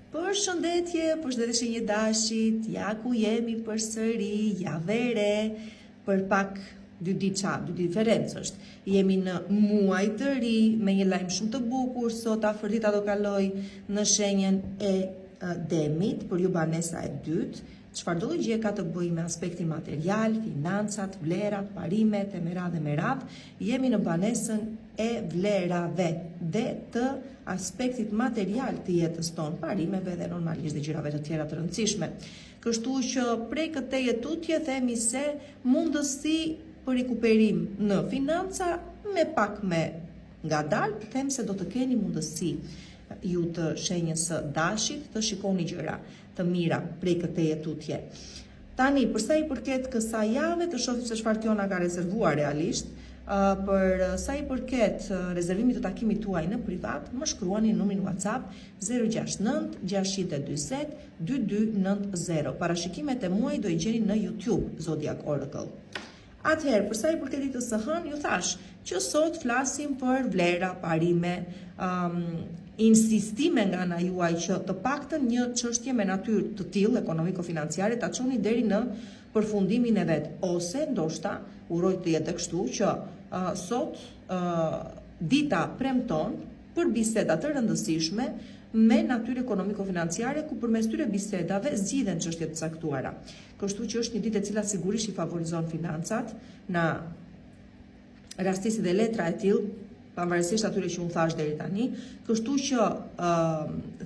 Përshëndetje një dashit, ja ku jemi përsëri, ja vere, për pak dy diferencë është. Jemi në muaj të ri, me një lajm shumë të bukur, sot afërdita do kaloj në shenjen e demit, për ju banesa e dytë. Çfarë do gjë ka të bëjë me aspektin material, financat, vlerat, parimet, e merat, jemi në banesën e vlerave dhe të aspektit material të jetës tonë, parimeve dhe normalisht dhe gjërave të tjera të rëndësishme. Kështu që prej këtej tutje themi se mundësi për rikuperim në financa me pak me ngadalë, them se do të keni mundësi ju të shenjës së dashit të shikoni gjëra të mira prej këtej tutje. Tani, përsa i përket kësaj jave, të shohim se çfarë kjo na ka rezervuar realisht. Për sa i përket rezervimit të takimit tuaj në privat, më shkruani numrin WhatsApp 069 640 2290. Parashikimet e muaj do i gjeni në YouTube Zodiac Oracle. Atëherë, përsa i përket ditës së hënë, ju thash që sot flasim për vlera, parime, insistime nga ana juaj që të paktën një çështje me natyrë të tillë ekonomiko-financiare ta çoni deri në përfundimin e vet, ose ndoshta uroj të jetë kështu që sot dita premton për biseda të rëndësishme me natyrë ekonomiko-financiare, ku përmes tyre bisedave zgjidhen çështje të caktuara. Kështu që është një ditë e cila sigurisht i favorizon financat, na rastisi dhe letra e tillë, pavarësisht atyre që unë thash deri tani, kështu që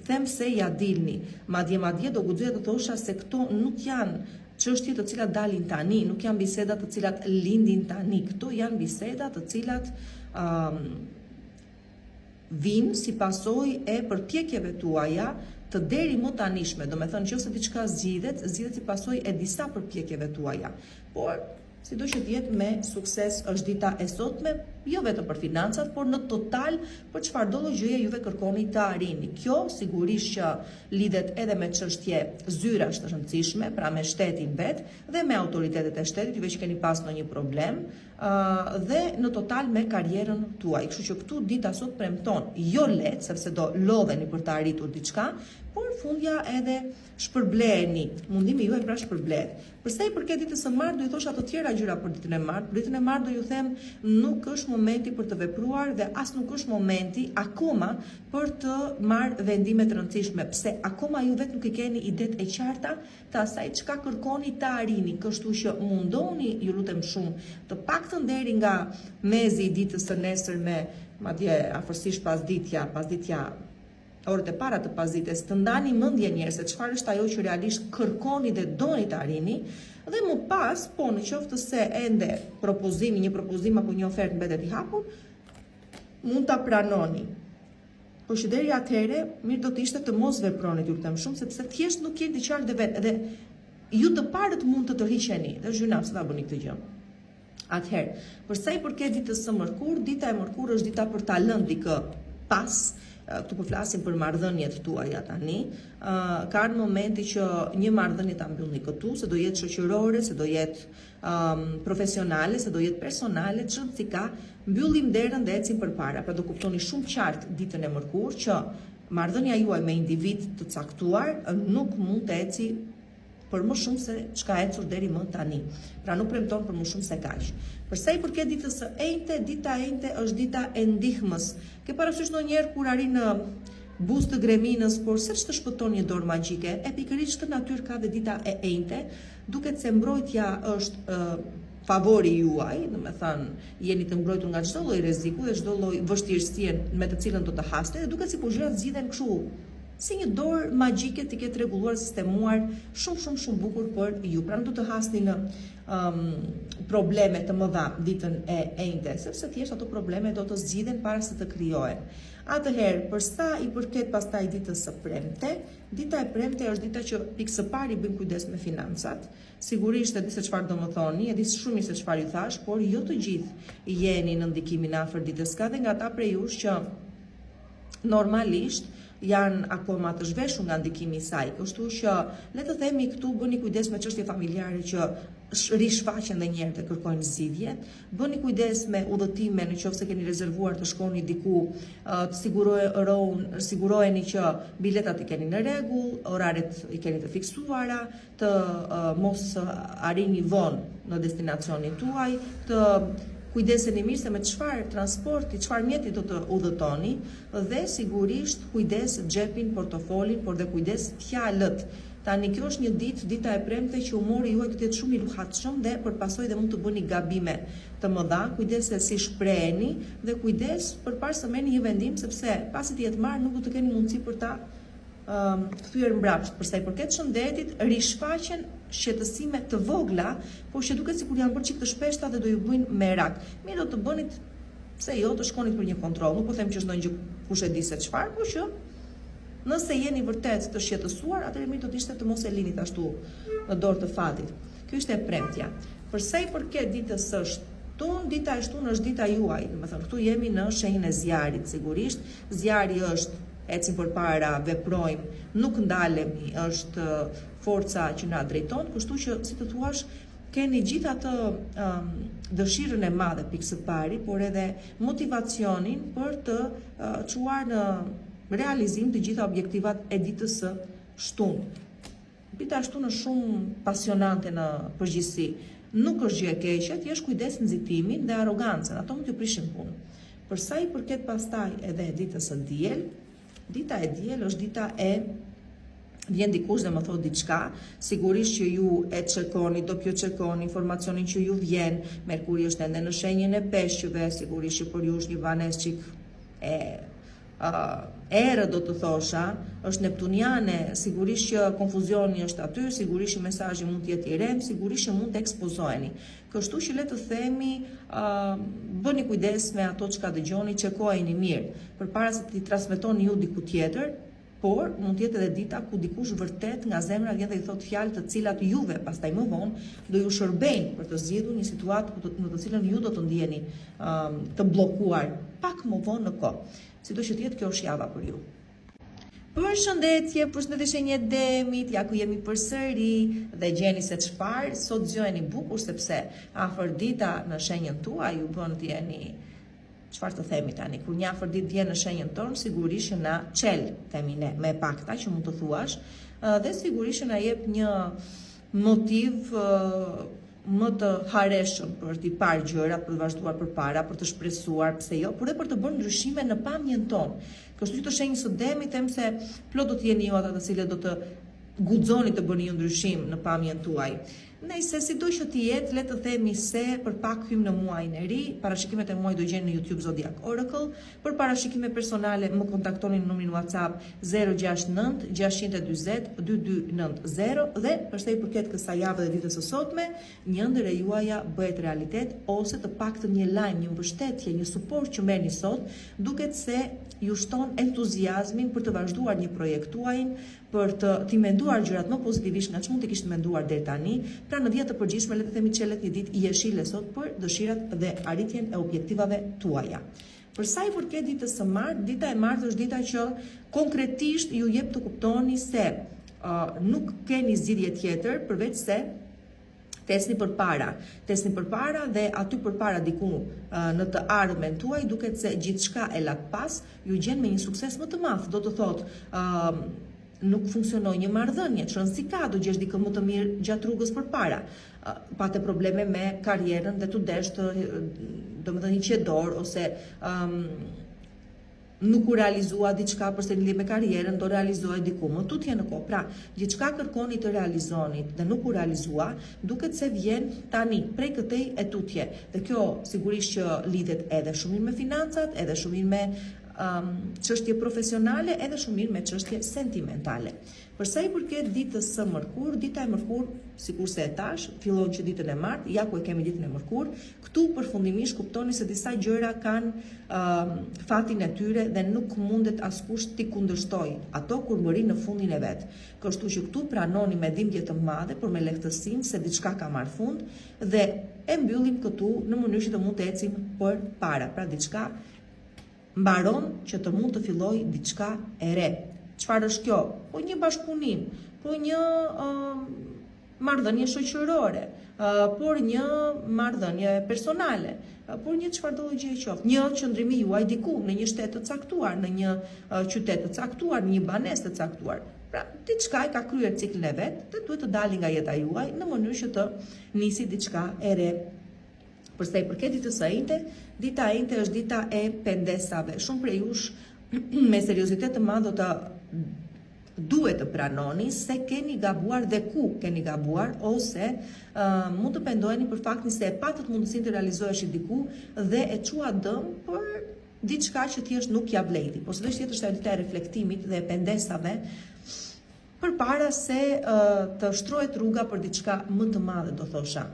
them se ja dilni, madje do guxoja të thosha se këto nuk janë çështje të cilat dalin tani, nuk janë biseda të cilat lindin tani, këto janë biseda të cilat vinë si pasojë e përpjekjeve tuaja të deri më tanishme, do me thënë që ose diçka zgjidhet si pasojë e disa përpjekjeve tuaja, por sido që t'jetë me sukses është dita e sotme, jo vetëm për financat, por në total për çfarë do gjëje juve kërkoni të arrini. Kjo sigurisht që lidhet edhe me çështje zyrash të rëndësishme, pra me shtetin vet dhe me autoritetet e shtetit, juve që keni pas ndonjë problem, dhe në total me karrierën tuaj. Kështu që këtu dita sot premton jo lehtë, sepse do lodheni për të arritur diçka, por fundja edhe shpërbleheni. Mundimi juaj pra shpërblehet. Përsa i përket ditës së martë, do i thosha të tjera gjëra për ditën e martë. Për ditën e martë do ju them nuk është momenti për të vepruar dhe as nuk është momenti akoma për të marrë vendime të rëndësishme. Pse akoma ju vetë nuk i keni idetë e qarta të asaj çka kërkoni të arrini. Kështu që mundoni, ju lutem shumë, të paktën deri nga mezi i ditës së nesërme, madje afërsisht pasditja orët e para të pasdites, të ndani mendje njerëz se çfarë është ajo që realisht kërkoni dhe doni të arrini, dhe më pas, po në qoftë se ende një propozim apo një ofertë mbetet i hapur, mund ta pranoni. Por që deri atëherë, mirë do të ishte të mos veproni, ju lutem shumë, sepse thjesht nuk jeni të qartë vetë, dhe ju të parët mund të tërhiqeni, dhe gjynaf se ta bëni këtë gjë. Atëherë, përsa i përket ditës së mërkurë, dita e mërkurë është dita për ta lënë dikë pas. Këtu po flasim për marrëdhëniet tuaja tani. Ka në momenti që një marrëdhënie ta mbyllni këtu, se do jetë shoqërore, se do jetë profesionale, se do jetë personale, çfarë si ka, mbyllim derën dhe ecim përpara. Pra do kuptoni shumë qartë ditën e mërkurë që marrëdhënia juaj me individ të caktuar nuk mund të eci për më shumë se çka ecur deri më tani. Pra nuk premton për më shumë se kaq. Përsa i përket ditës së enjte, dita e enjte është dita e ndihmës. Ke parasysh ndonjëherë kur arrin në buzë të greminës, por se ç'të shpëton një dorë magjike, e pikërisht këtë natyrë ka dhe dita e enjte, duket se mbrojtja është favori juaj, do me thënë jeni të mbrojtur nga çdo lloj rreziku dhe çdo lloj vështirësie me të cilën do të haste, dhe duket sikur gjërat zgjidhen kështu si një dorë magjike të ketë rregulluar, sistemuar shumë bukur për ju. Pra nuk do të hasni në probleme të mëdha ditën e enjte, sepse thjesht ato probleme do të zgjidhen para se të krijohen. Atëherë, përsa i përket pastaj ditës së premte, dita e premte është dita që pikë së pari bëjmë kujdes me financat. Sigurisht e di se çfarë do më thoni, e di shumë mirë se çfarë ju thash, por jo të gjithë jeni në ndikimin afër ditës. Ka dhe nga ata prej jush që normalisht janë akoma të zhveshur nga ndikimi i saj. Kështu që le të themi këtu bëni kujdes me çështje familjare që rishfaqen dhe njerëzit e kërkojnë zgjidhje, bëni kujdes me udhëtime nëse keni rezervuar të shkoni diku, të siguroheni që biletat i keni në rregull, oraret i keni të fiksuara, të mos arrini vonë në destinacionin tuaj, të kujdeseni mirë se me çfarë transporti, çfarë mjeti do të udhëtoni dhe sigurisht kujdes xhepin, portofolin, por dhe kujdes fjalët. Tani kjo është një dita e premte që humori juaj do të jetë shumë i luhatshëm dhe përpasoj dhe mund të bëni gabime të mëdha. Kujdes se si shpreheni dhe kujdes përpara se merrni një vendim, sepse pasi të jetë marrë nuk do të keni mundësi për ta kthyer mbrapsht. Për sa i përket shëndetit, rishfaqen shqetësime të vogla, por që duket sikur janë bërë çik të shpeshta dhe do ju bëjnë merak. Mirë do të bënit, pse jo, të shkonit për një kontroll. Nuk po them që është ndonjë gjë kush e di se çfarë, por që nëse jeni vërtet të shqetësuar, atëherë mirë do të ishte të mos e linit ashtu në dorë të fatit. Kjo ishte e premtja. Për sa i përket ditës së shtunë, dita e shtunë është dita juaj. Domethënë këtu jemi në shenjën e zjarit, sigurisht. Zjari është ecim përpara, veprojmë, nuk ndalemi, është forca që na drejton, kështu që si të thuash keni gjithë atë dëshirën e madhe pikë së pari, por edhe motivacionin për të çuar në realizim të gjitha objektivat e ditës së shtunë. Dita e shtunë është shumë pasionante në përgjithësi. Nuk është gjë e keqe, thjesht kujdes nxitimin dhe arrogancën, ato mund t'ju prishin punë. Për sa i përket pastaj edhe ditës së diel, dita e diel është dita e vjen dikush dhe më thot diçka, sigurisht që ju e çerkoni, do pjo çerkoni informacionin që ju vjen. Merkuri është ende në shenjën e peshqve, sigurisht që për ju është një banesë çik e erë do të thosha, është neptuniane, sigurisht që konfuzioni është aty, sigurisht që mesazhi mund të jetë i rem, sigurisht që mund të ekspozoheni. Kështu që le të themi, bëni kujdes me ato çka dëgjoni, çekojeni mirë, përpara se t'i transmetoni ju diku tjetër, por mund të jetë edhe dita ku dikush vërtet nga zemra vjen dhe i thot fjalë të cilat juve pastaj më vonë do ju shërbejnë për të zgjidhur një situatë në të cilën ju do të ndiheni të bllokuar pak më vonë në kohë. Sido që të jetë, kjo është java për ju. Përshëndetje, shenjë Demit, ja ku jemi përsëri dhe gjeni se çfarë, sot zgjojeni bukur sepse afër dita në shenjën tuaj ju bën të jeni, çfarë të themi tani, kur një afër ditë vjen në shenjën tonë, sigurisht që na çel, themi ne, me pakta që mund të thuash, dhe sigurisht që na jep një motiv më të hareshëm për t'i parë gjërat, për të vazhduar përpara, për të shpresuar, pse jo, por edhe për të bërë ndryshime në pamjen tonë. Kështu që të shenjës së Demit, them se plot do të jeni ju ata të cilët do të guxoni të bëni një ndryshim në pamjen tuaj. Nëse sido që të jetë, le të themi se për pak hym në muajin e ri, parashikimet e muajit do gjeni në YouTube Zodiac Oracle. Për parashikime personale më kontaktoni në numrin WhatsApp 069 640 2290 dhe për sa i përket kësaj jave dhe ditës së sotme, një ndër e juaja bëhet realitet ose të paktën një lajm, një mbështetje, një suport që merrni sot, duket se ju shton entuziazmin për të vazhduar një projekt tuaj, për t'i menduar gjërat më pozitivisht nga ç'mund të kishte menduar deri tani. Pra në vija të përgjithshme le të themi çelet një ditë jeshile sot për dëshirat dhe arritjen e objektivave tuaja. Për sa i përket ditës së martë, dita e martë është dita që konkretisht ju jep të kuptoni se nuk keni zgjidhje tjetër përveç se tesni përpara dhe aty përpara diku në të ardhmen tuaj duket se gjithçka e lat pas ju gjen me një sukses më të madh. Do të thotë nuk funksionoi një marrëdhënie, çon si ka do gjesh dikë më të mirë gjatë rrugës përpara. Pate probleme me karrierën dhe tu desh të domethënë një qedor ose nuk u realizua diçka përse lidhje me karrierën, do realizohet diku më tutje në kohë. Pra, gjithçka kërkoni të realizoni dhe nuk u realizua, duket se vjen tani prej këtej e tutje. Dhe kjo sigurisht që lidhet edhe shumë mirë me financat, edhe shumë mirë me çështje profesionale, edhe shumë mirë me çështje sentimentale. Për sa i përket ditës së mërkur, dita e mërkur, sikurse e tash, fillon që ditën e martë, ja ku e kemi ditën e mërkur, këtu përfundimisht kuptoni se disa gjëra kanë fatin e tyre dhe nuk mundet askush t'i kundërshtoj ato kur mërin në fundin e vet. Kështu që këtu pranoni me dhimbje të madhe, por me lehtësinë se diçka ka marrë fund dhe e mbyllim këtu në mënyrë që të mund të ecim përpara. Pra diçka mbaron që të mund të filloj diçka e re. çfarë është kjo? Po një bashkëpunim, po një marrëdhënie shoqërore, por një marrëdhënie personale, por një çfarëdo gjë qoftë, një qëndrimi juaj diku në një shtet të caktuar, në një qytet të caktuar, në një banesë të caktuar. Pra, diçka e ka kryer ciklin e vet dhe duhet të dalë nga jeta juaj në mënyrë që të nisi diçka e re. Për sa i përket ditës së njëjtë, dita e njëjtë është dita e pendesave. Shumë prej jush me seriozitet të madh duhet të pranoni se keni gabuar dhe ku keni gabuar, ose mund të pendoheni për faktin se e patët mundësinë të realizohesh diku dhe e çua dëm për diçka që thjesht nuk ja vleti. Por sërish tjetër është dita e reflektimit dhe e pendesave, përpara se të shtrohet rruga për diçka më të madhe, do thosha.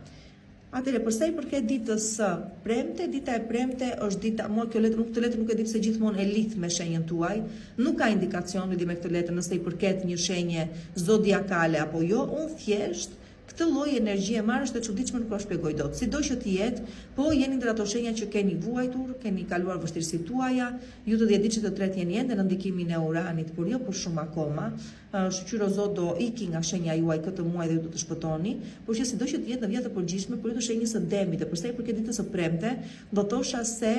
Atëherë, përsa i përket ditës së premte, dita e premte është dita, mua këtë letër nuk e di pse gjithmonë e lidh me shenjën tuaj, nuk ka indikacion lidhje me këtë letër nëse i përket një shenje zodiakale apo jo, unë thjesht këtë lloj energjie marr është e çuditshme, nuk po shpjegoj dot. Sido që të jetë, po jeni ndër ato shenja që keni vuajtur, keni kaluar vështirësitë tuaja, ju të dihet që të tretë jeni ende në ndikimin e Uranit, por jo për shumë akoma. Shqyro Zot do iki nga shenja juaj këtë muaj dhe ju do të shpëtoni, por që sido që të jetë në vjet të përgjithshme për ju të shenjës së demit, dhe përsa i përket ditës së premte, do thosha se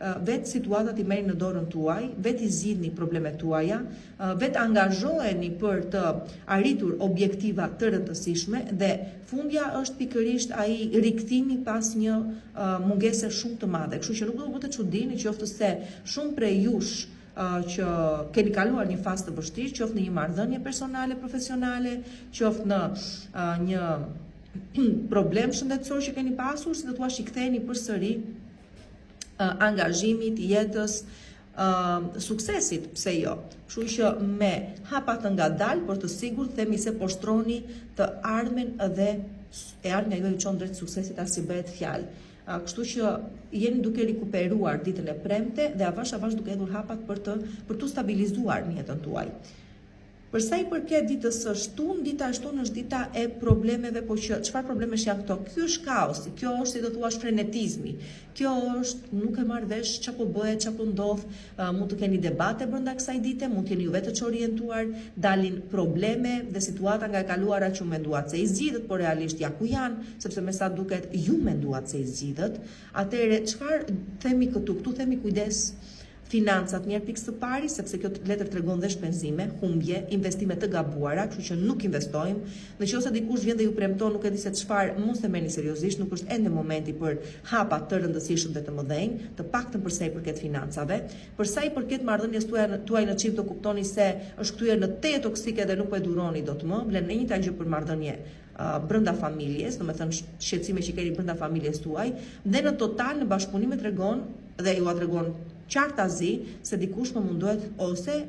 vetë situatat i merrni në dorën tuaj, vetë i zgjidhni problemet tuaja, vetë angazhoheni për të arritur objektiva të rëndësishme dhe fundja është pikërisht ai rikthimi pas një mungese shumë të madhe. Kështu që nuk do të çuditni qoftë se shumë prej jush që keni kaluar një fazë të vështirë, qoftë në një marrëdhënie personale, profesionale, qoftë në një problem shëndetësor që keni pasur, si do thua i ktheheni përsëri angazhimit, jetës, suksesit, pse jo. Kështu që me hapa të ngadalë, por të sigurt themi se po shtroni të ardhmen dhe e ardhmja juaj çon drejt suksesit as si bëhet fjalë. Kështu që jeni duke rikuperuar ditën e premte dhe avash duke hedhur hapat për të stabilizuar në jetën tuaj. Përsa i përket ditës së shtunë, dita e shtunë është dita e problemeve, po që çfarë problemesh janë këto? Ky është kaosi, kjo është si do thuash frenetizmi. Kjo është nuk e marr vesh çapo bëhet, çapo ndodh, mund të keni debate brenda kësaj dite, mund të jeni ju vetë të orientuar, dalin probleme dhe situata nga e kaluara që menduat se i zgjidhet, por realisht ja ku janë, sepse me sa duket ju menduat se i zgjidhet. Atëherë çfarë themi këtu? Këtu themi kujdes. Financat njerë pikë së pari, sepse kjo letër tregon dhe shpenzime, humbje, investime të gabuara, kështu që nuk investojmë. Nëse dikush vjen dhe ju premton, nuk e di se çfarë, mos e merrni seriozisht, nuk është ende momenti për hapa të rëndësishëm dhe të mëdhenj, të paktën përsa i përket financave. Përsa i përket marrëdhënies tuaj në çift, do kuptoni se është kthyer në teje toksike dhe nuk po e duroni dot më. Vlen në njëjta gjë për marrëdhënie brenda familjes, domethënë shqetësime që keni brenda familjes tuaj, dhe në total në bashkëpunime tregon dhe ju tregon qartazi se dikush më mundohet ose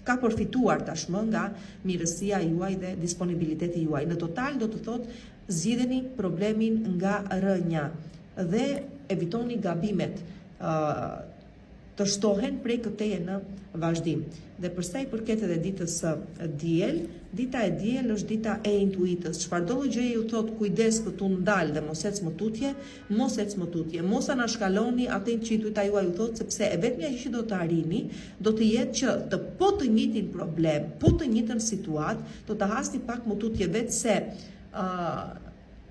ka përfituar tashmë nga mirësia juaj dhe disponibiliteti juaj. Në total do të thotë zgjidheni problemin nga rënja dhe evitoni gabimet të shtohen prej këteje në vazhdim. Dhe përsa i përket edhe ditës së diel, dita e diel është dita e intuitës. Çfarëdo gjë ju thot kujdes këtu ndal dhe mos ec më tutje, mos ec më tutje. Mos anashkaloni atë që intuita juaj ju thot, sepse e vetmja gjë që do të arrini do të jetë që të njëjtin problem, po të njëjtën situatë, do të hasni pak më tutje vetë se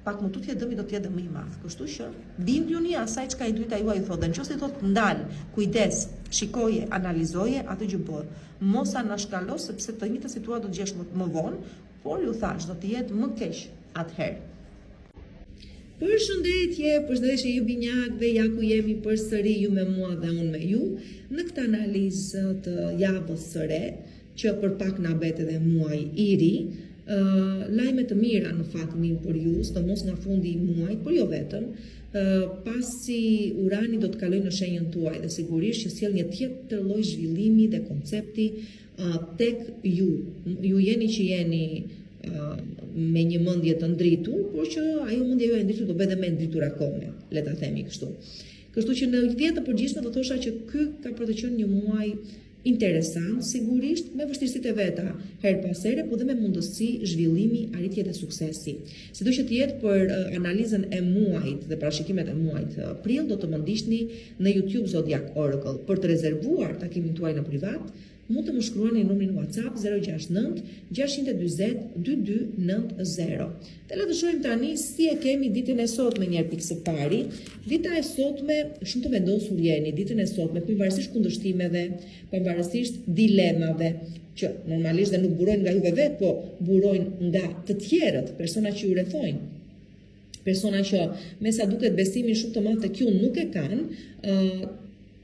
pak më tutje dëmi do të jetë më i madh. Kështu që binduni asaj çka intuita juaj ju thotë. Nëse thot ndal, kujdes, shikoje, analizoje, atë gjë bëhet. Mos anashkalo sepse të njëjtën situatë do të gjesh më vonë, por ju thash do të jetë më keq atëherë. Përshëndetje ju binjakëve, ja ku jemi përsëri ju me mua dhe unë me ju në këtë analizë të javës së re, që për pak na bet edhe muaj i ri. Lajme të mira në fakt mirë për ju, sidomos nga fundi i muajit, por jo vetëm, pasi Urani do të kalojë në shenjën tuaj dhe sigurisht që sjell një tjetër lloj zhvillimi dhe koncepti tek ju. Ju jeni që jeni me një mendje të ndritur, por që ajo mendja juaj e ndritur do bëhet më e ndritur akome, le ta themi kështu. Kështu që në vjet të përgjithshme do thosha që ky ka për të qenë një muaj interesant, sigurisht, me vështirësitë e veta, her pas here, po dhe me mundësi zhvillimi, arritje dhe suksesi. Sido që të jetë për analizën e muajit dhe parashikimet e muajit prill, do të më ndiqni në YouTube Zodiac Oracle. Për të rezervuar takimin tuaj në privat, mund të më shkruani në numrin WhatsApp 069 640 2290. Dhe le të shohim tani si e kemi ditën e sotme njerë pikë së pari. Dita e sotme, shumë të vendosur jeni, ditën e sotme, pavarësisht kundërshtimeve, pavarësisht dilemave, që normalisht dhe nuk burojnë nga juve vetë, po burojnë nga të tjerët, persona që ju rrethojnë, persona që me sa duket besimin shumë të madh tek ju nuk e kanë,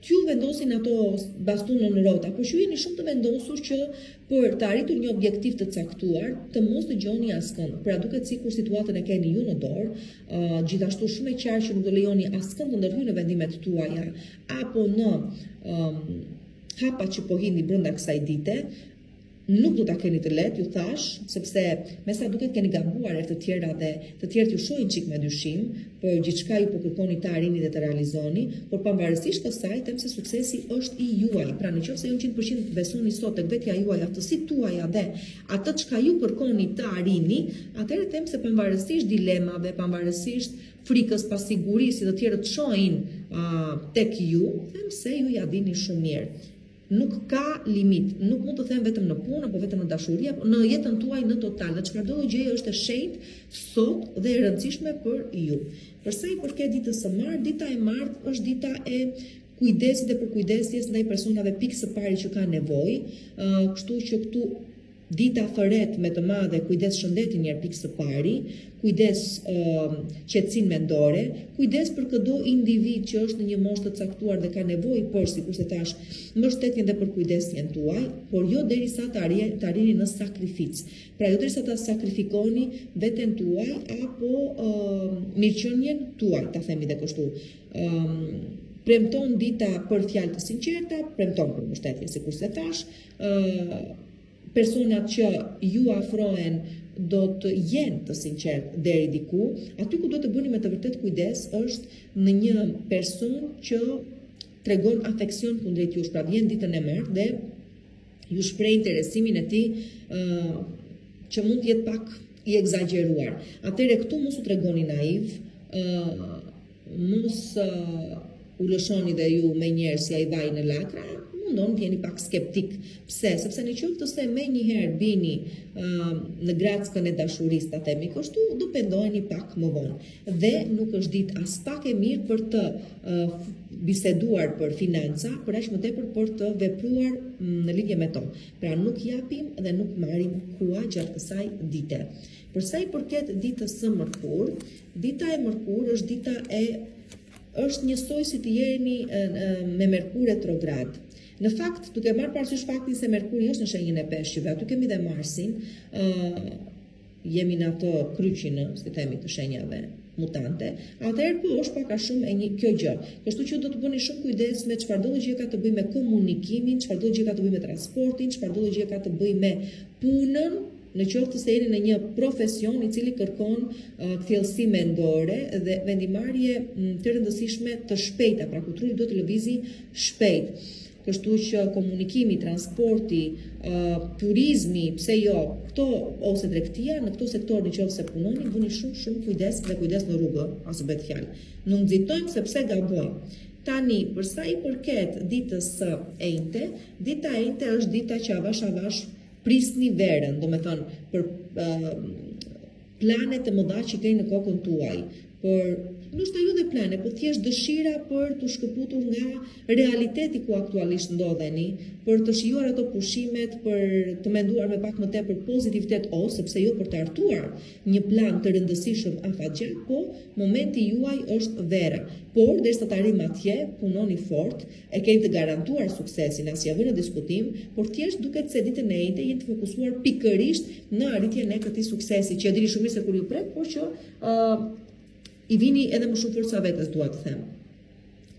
t'ju vendosin ato bastunën në rrota, por që jeni shumë të vendosur që për të arritur një objektiv të caktuar, të mos dëgjoni askënd. Pra duket sikur situatën e keni ju në dorë, gjithashtu shumë e qartë që nuk do lejoni askënd të ndërhyjë në vendimet tuaja apo në hapa që po hini brenda kësaj dite. Nuk do ta keni të lehtë, ju thash, sepse me sa duket keni gabuar të tjera dhe të tjerët ju shohin çik me dyshim, por gjithçka ju po kërkoni të arrini dhe të realizoni, por pavarësisht kësaj them se suksesi është i juaj. Pra nëse ju 100% besoni sot tek vetja juaj, aftësitë tuaja dhe atë çka ju kërkoni të arrini, atëherë them se pavarësisht dilemave, pavarësisht frikës, pasigurisë që të tjerët shohin tek ju, them se ju ja dini shumë mirë. Nuk ka limit, nuk mund të them vetëm në punë apo vetëm në dashuri, apo në jetën tuaj në total. Dhe çfarëdo gjë është e shenjtë sot dhe e rëndësishme për ju. Për sa i përket ditës së martë, dita e martë është dita e kujdesit dhe përkujdesjes ndaj personave pikë së pari që kanë nevojë, kështu që këtu dita thëret me të madhe kujdes shëndetin njerë pikë së pari, kujdes qetësinë mendore, kujdes për çdo individ që është në një moshë të caktuar dhe ka nevojë për, sikur se thash, mbështetjen dhe përkujdesjen tuaj, por jo derisa të arrini në sakrificë. Pra jo derisa ta sakrifikoni veten tuaj apo mirëqenien tuaj, ta themi dhe kështu. Premton dita për fjalë të sinqerta, premton për mbështetje, sikur se thash, personat që ju afrohen do të jenë të sinqertë deri diku. Aty ku do të bëni me të vërtet kujdes është në një person që tregon afeksion kundrejt jush, pra vjen ditën e martë dhe ju shpreh interesimin e tij që mund të jetë pak i egzageruar. Atëherë këtu mos u tregoni naiv, mos u lëshoni dhe ju me njerë si ai vaj në lakra, mundon të jeni pak skeptik. Pse? Sepse në qoftë se me njëherë bini në grackën e dashurisë, ta themi kështu, do pendoheni pak më vonë. Dhe nuk është ditë as pak e mirë për të biseduar për financa, por aq më tepër për të vepruar në lidhje me to. Pra nuk japim dhe nuk marrim kua gjatë kësaj dite. Për sa i përket ditës së mërkur, dita e mërkur është njësoj si të jeni me Merkur retrograd. Në fakt, duke marrë parasysh faktin se Merkuri është në shenjën e peshqve, aty kemi dhe Marsin, jemi në atë kryqin, si themi, të shenjave mutante, atëherë po është pak a shumë kjo gjë. Kështu që do të bëni shumë kujdes me çfarëdo gjë ka të bëjë me komunikimin, çfarëdo gjë ka të bëjë me transportin, çfarëdo gjë ka të bëjë me punën, në qoftë se jeni në një profesion i cili kërkon thellësi mendore dhe vendimarrje të rëndësishme të shpejta, pra ku trupi do të lëvizi shpejt. Kështu që komunikimi, transporti, turizmi, pse jo, këto ose tregtia, në këto sektor në qoftë se punoni, bëni shumë kujdes dhe kujdes në rrugë, as bëhet fjalë. Nuk nxitojmë sepse gabojmë. Tani, për sa i përket ditës së enjte, dita e enjte është dita që avash prisni verën, do me thënë për planet e mëdha që keni në kokën tuaj, për ndoshta jo dhe plane, por thjesht dëshira për të shkëputur nga realiteti ku aktualisht ndodheni, për të shijuar ato pushimet, për të menduar me pak më tepër pozitivitet ose pse jo për të hartuar një plan të rëndësishëm afatgjat, po momenti juaj është vera. Por derisa të arrijmë atje, punoni fort, e keni të garantuar suksesin, as ja vënë në diskutim, por thjesht duket se ditën e njëjtë jeni të fokusuar pikërisht në arritjen e këtij suksesi, që e dini shumë mirë se kur ju pret, por që i vini edhe më shumë forca vetes, dua të them.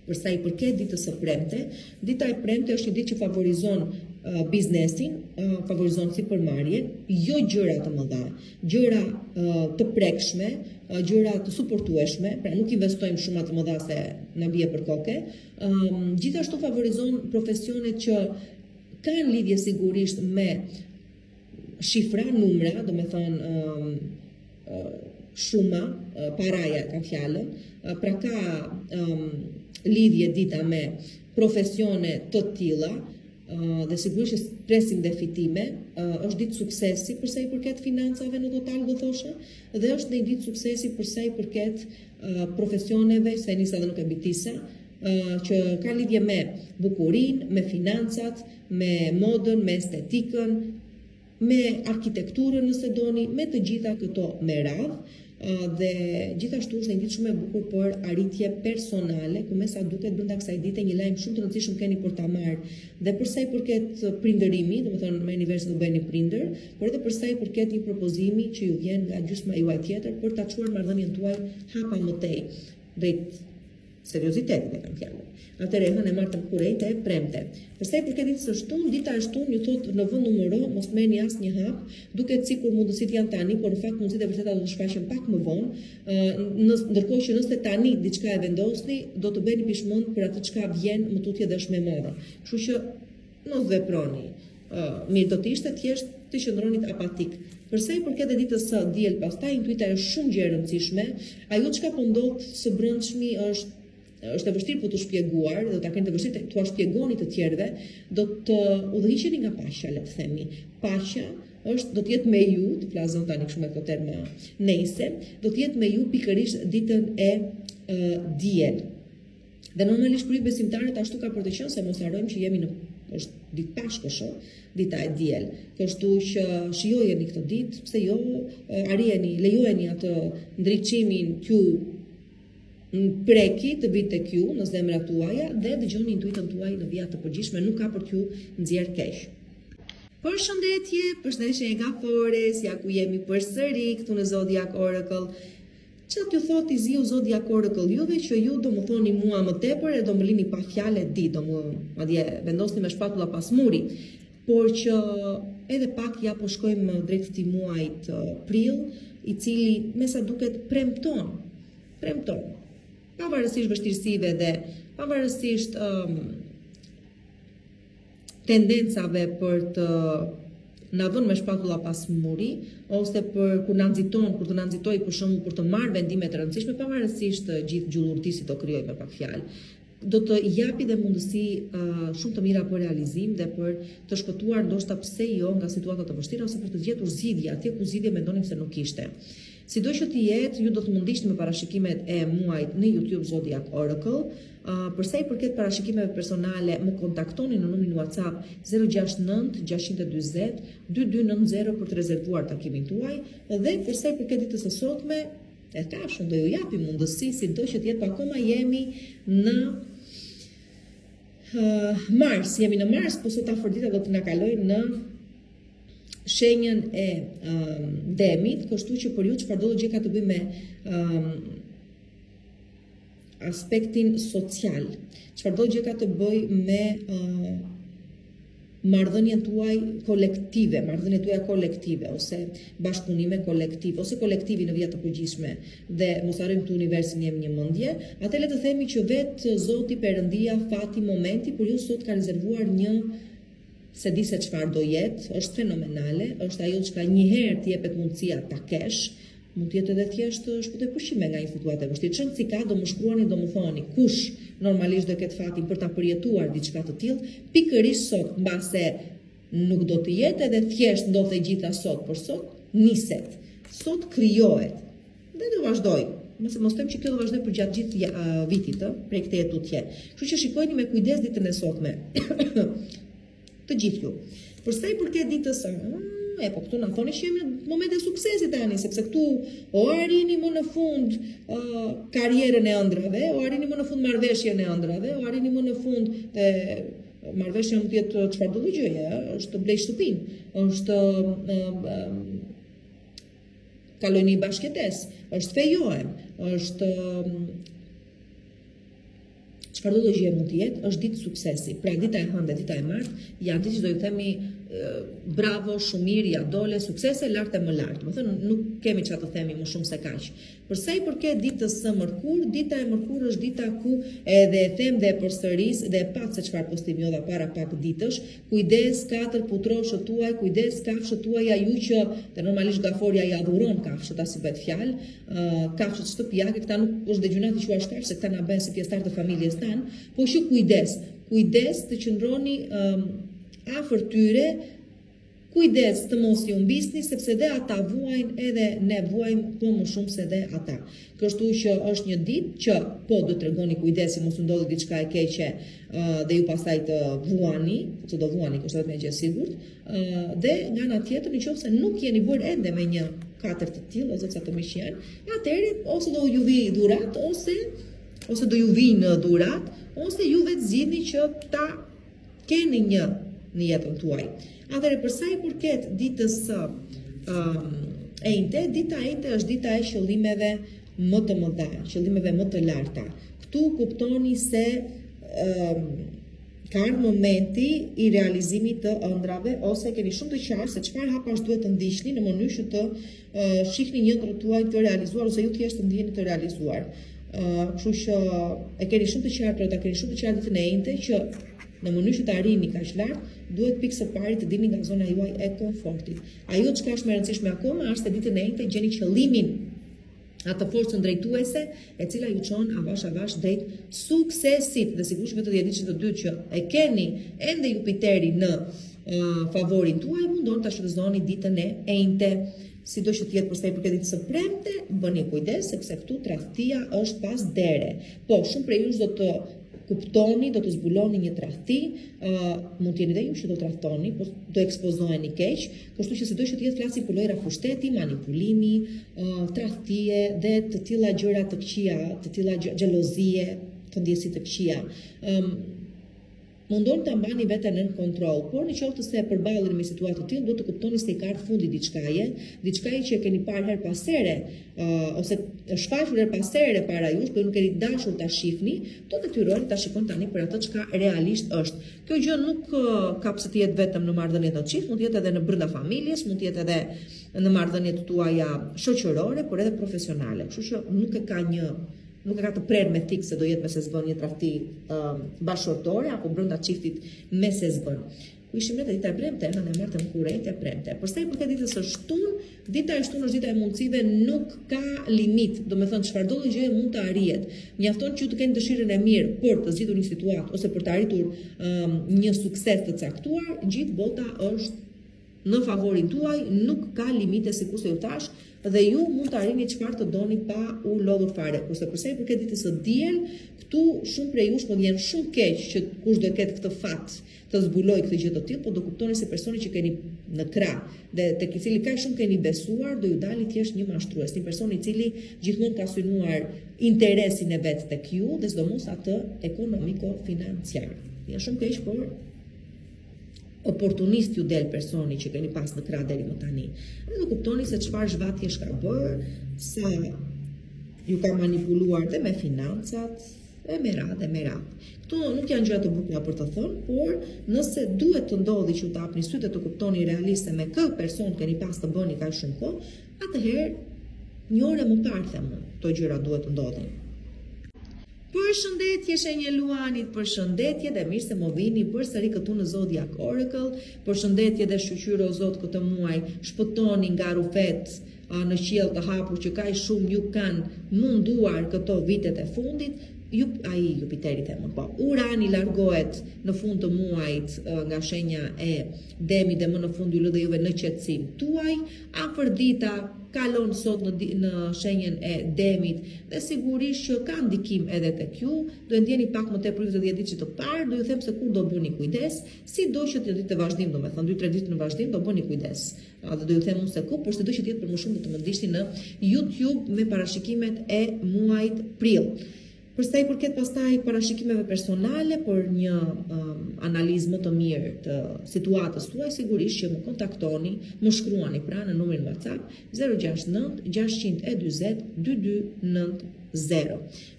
Për sa i përket ditës së premte, dita e premte është një ditë që favorizon biznesin, favorizon sipërmarrjen, jo gjëra të mëdha, gjëra të prekshme, gjëra të suportueshme, pra nuk investojmë shumë të mëdha se na bie për koke. Gjithashtu favorizon profesionet që kanë lidhje sigurisht me shifra, numra, do me thënë shuma, paraja ka fjalën, pra ka lidhje dita me profesione të tilla, dhe sigurisht që presim dhe fitime, është ditë suksesi përsa i përket financave në total do thosha, dhe është një ditë suksesi përsa i përket profesioneve, se nisa dhe nuk e bitisa, që ka lidhje me bukurin, me financat, me modën, me estetikën, me arkitekturën nëse doni, me të gjitha këto me radhë, dhe gjithashtu është një ditë shumë e bukur për arritje personale, ku me sa duket brenda kësaj dite një lajm shumë të rëndësishëm keni për ta marrë, dhe për sa i përket prindërimi, domethënë me universi do bëheni prindër, por edhe për sa i përket një propozimi që ju vjen nga gjysma juaj tjetër për ta çuar marrëdhënien tuaj hapa më tej drejt seriozitetit e kam fjalën. Atëherë hënë e martën kurrejtë e premte. Përsa i përket ditës së shtunë, dita e shtunë ju thotë në vend numëro mos merrni asnjë hap, duket sikur mundësitë janë tani, por në fakt mundësitë e vërteta do të shfaqen pak më vonë. Ndërkohë që nëse tani diçka e vendosni, do të bëni pishmend për atë çka vjen më tutje dhe është me morë. Kështu që mos veproni. Mirë do të ishte thjesht të qëndronit apatik. Përsa i përket ditës së diel, pastaj intuita është shumë gjë e rëndësishme. Ajo çka po ndodh së brendshmi është e vështirë për të shpjeguar, do ta keni të vështirë t'ua shpjegoni të tjerëve, do të udhëhiqeni nga paqja, le të themi. Paqja do të jetë me ju, të flasim tani kështu me këto terma nejse, do të jetë me ju pikërisht ditën e diel. Dhe normalisht për ju besimtarët ashtu ka për të qenë, se mos harrojmë që jemi është ditë Pashkësho, dita e diel. Kështu që shijojeni këtë ditë, pse jo, lejojeni atë ndriçimin t'ju preki të bitë tek ju në zemrat tuaja dhe dëgjoni intuitën tuaj në vija të përgjithshme, nuk ka për t'ju nxjerr keq. Përshëndetje nga Fores, ja ku jemi përsëri këtu në Zodiac Oracle. Çfarë t'ju thot i ziu Zodiac Oracle juve që ju do më thoni mua më tepër e do më lini pa fjalë ditë, madje vendosni me shpatulla pas muri, por që edhe pak ja po shkojmë drejt këtij muajit prill, i cili me sa duket premton. Pavarësisht vështirësive dhe pavarësisht tendencave për të na vënë me shpatulla pas muri, ose për kur të na nxitoj për shembull për të marrë vendime të rëndësishme, pavarësisht gjithë gjullurtisit të krijoj me pak fjalë, do të japi dhe mundësi shumë të mira për realizim dhe për të shpëtuar ndoshta pse jo nga situata të vështira ose për të gjetur zgjidhje atje ku zgjidhje mendonim se nuk ishte. Sido që të jetë, ju do të mundishni me parashikimet e muajit në YouTube Zodiac Oracle. Përsa i përket parashikimeve personale, më kontaktoni në numrin WhatsApp 069 620 2290 për të rezervuar takimin tuaj, dhe përsa i përket ditës së sotme, e kafshëm do ju japi mundësi, sido që të jetë, akoma jemi në Mars, po sot afërdita do të na kalojë në shenjën e Demit, kështu që për ju çfarëdo gjë ka të bëjë me aspektin social, çfarëdo gjë ka të bëjë me marrëdhënien tuaj kolektive, ose bashkëpunime kolektive, ose kolektivi në vija të përgjithshme, dhe mos harrojmë këtu universin jemi një mendje, atë le të themi që vetë Zoti Perëndia, fati, momenti për ju sot ka rezervuar një, se di se çfarë do jetë, është fenomenale, është ajo që ka një herë të jepet mundësia ta kesh, mund të jetë edhe thjesht shpëtoj pushime nga një situatë e vështirë. Çon si ka, do më shkruani, do më thoni kush normalisht do ketë fatin për ta përjetuar diçka të tillë, pikërisht sot, mbase nuk do të jetë edhe thjesht ndodhe gjitha sot, por sot niset, sot krijohet dhe do vazhdoj. Nëse mos them që kjo do vazhdoj për gjatë gjithë vitit, prej këtij tutje. Kështu që shikojeni me kujdes ditën e sotme. Të gjithë ju. Përsa i përket ditës po këtu na thoni që jemi në moment e suksesit tani, sepse këtu o arrini më në fund karrierën e ëndrave, o arrini më në fund marrëveshjen e ëndrave, o arrini më në fund marrëveshja mund të jetë çfarëdo gjëje, është blej shtëpinë, është kalojni bashkëtesë, është fejohem, është çfarëdo gjë mund të jetë, është ditë suksesi. Pra dita e hënë dhe dita e martë janë ditë që do ju themi bravo, shumë mirë, ja dole, suksese lart e më lart. Do të thënë nuk kemi çfarë të themi më shumë se kaq. Përsa i përket ditës së mërkur, dita e mërkur është dita ku edhe e them dhe e përsëris dhe e pak se çfarë postim jodha para pak ditësh, kujdes katër putroshët tuaj, kujdes kafshët tuaja, ju që te normalisht gaforja ja dhuron kafshët, as i bëhet fjalë, kafshët shtëpiake, këta nuk është degjunat i quash kafshë, se këta na bëhen si pjesëtar të familjes tanë, po që kujdes të qëndroni afër tyre, kujdes të mos ju mbisni, sepse dhe ata vuajnë edhe ne vuajmë po më shumë se dhe ata. Kështu që është një ditë që po do të tregoni kujdesi mos u ndodhi diçka e keqe dhe ju pastaj të vuani, që do vuani, kështu vetëm gjë e sigurt. Dhe nga ana tjetër, nëse nuk jeni bërë ende me një katër të tillë, ose sa të miq janë, atëherë ose do ju vi dhurat, ose do ju vinë dhurat, ose ju vetë zgjidhni që ta keni një në jetën tuaj. Atëherë për sa i përket ditës enjte, dita enjte është dita e qëllimeve më të mëdha, qëllimeve më të larta. Këtu kuptoni se ka ardhur momenti i realizimit të ëndrave, ose keni shumë të qartë se çfarë hapash duhet të ndiqni në mënyrë që të shihni një ëndrrën tuaj të realizuar, ose ju thjesht të ndiheni të realizuar. Kështu që e keni shumë të qartë, ta keni shumë të qartë ditën e enjte që në mënyrë që të arrini kaq lart, duhet pikë së pari të dilni nga zona juaj e komfortit. Ajo çka është më e rëndësishme akoma është se ditën e enjte gjeni qëllimin, atë forcën drejtuese e cila ju çon avash drejt suksesit. Dhe sigurisht vetë 10 ditë të dytë që e keni ende Jupiteri në favorin tuaj, mundon ta shfrytëzoni ditën e enjte. Sido që tjetë përsa i përket ditës së premte, bëni kujdes sepse këtu tradhtia është pas dere. Po, shumë prej jush do të kuptoni, do të zbuloni një tradhti, mund të jeni dhe ju që do të tradhtoni, po do ekspozoheni keq, kështu që sido që tjetë flasim për lojra pushteti, manipulimi, tradhtie dhe të tilla gjëra të këqija, të tilla xhelozie, të ndjesi të këqija. Mundon të mbani veten në kontroll, por në qoftë se përballeni me situatë të tillë, duhet të kuptoni se i ka ardhur fundi diçkaje që e keni parë her pas here, ose shfaqur her pas here para jush, por nuk keni dashur ta shihni, do të detyroni ta shikoni tani për atë çka realisht është. Kjo gjë nuk ka pse të jetë vetëm në marrëdhëniet të çift, mund të jetë edhe në brenda familjes, mund të jetë edhe në marrëdhëniet tuaja shoqërore, por edhe profesionale. Kështu që nuk e ka të prerë me thik se do jetë me se zbën një tradhti bashkëshortore apo brenda çiftit me se zbën. Ku ishim ne dita e premte, ne martëm kurrent e premte. Përsa i përket ditës së shtunë, dita e shtunë është dita e mundësive, nuk ka limit. Do të thënë çfarëdo gjë mund të arrihet. Mjafton që ju të keni dëshirën e mirë për të zgjidhur një situatë ose për të arritur një sukses të caktuar, gjithë bota është në favorin tuaj, nuk ka limite sikurse ju thash, dhe ju mund të arrini çfarë të doni pa u lodhur fare. Kurse përsa i përket ditës së diel, këtu shumë prej jush mund jenë shumë keq që kush do ketë këtë fat të zbuloj këtë gjë të tillë, po do kuptoni se personi që keni në krah dhe tek i cili kaq shumë keni besuar, do ju dali thjesht një mashtrues, një person i cili gjithmonë ka synuar interesin e vet tek ju dhe sidomos atë ekonomiko-financiar. Ja shumë keq, por oportunist ju del personi që keni pas në krah deri më tani. Dhe do kuptoni se çfarë zhvatje ka bërë, sa ju ka manipuluar dhe me financat, e me radhë. Këto nuk janë gjëra të bukura për të thënë, por nëse duhet të ndodhi që të hapni sytë të kuptoni realisht se me kë person keni pas të bëni kaq shumë kohë, atëherë një orë më parë them, këto gjëra duhet të ndodhin. Përshëndetje shenjë luanit, përshëndetje dhe mirë se më vini përsëri këtu në Zodiac Oracle. Përshëndetje dhe shqyqyro o Zot këtë muaj, shpëtoni nga rufet në qiell të hapur që kaq shumë ju kanë munduar këto vitet e fundit. Jupiteri themun, po. Urani largohet në fund të muajit nga shenja e Demit dhe më në fund ju lë dhe juve në qetësim tuaj. Afërdita kalon sot në shenjen e Demit dhe sigurisht që ka ndikim edhe tek ju. Do e ndjeni pak më tepër të 10 ditë të parë, do ju them se kur do bëni kujdes, sido që të ditë të vazhdim, domethënë 2-3 ditë në vazhdim do bëni kujdes. Dhe do ju them unë se ku, por sido që të jetë për më shumë do të më ndiqni në YouTube me parashikimet e muajit prill. Përsa i përket pastaj parashikimeve personale për një analizë më të mirë të situatës tuaj, sigurisht që më kontaktoni, më shkruani pra në numrin WhatsApp 069 620 2290.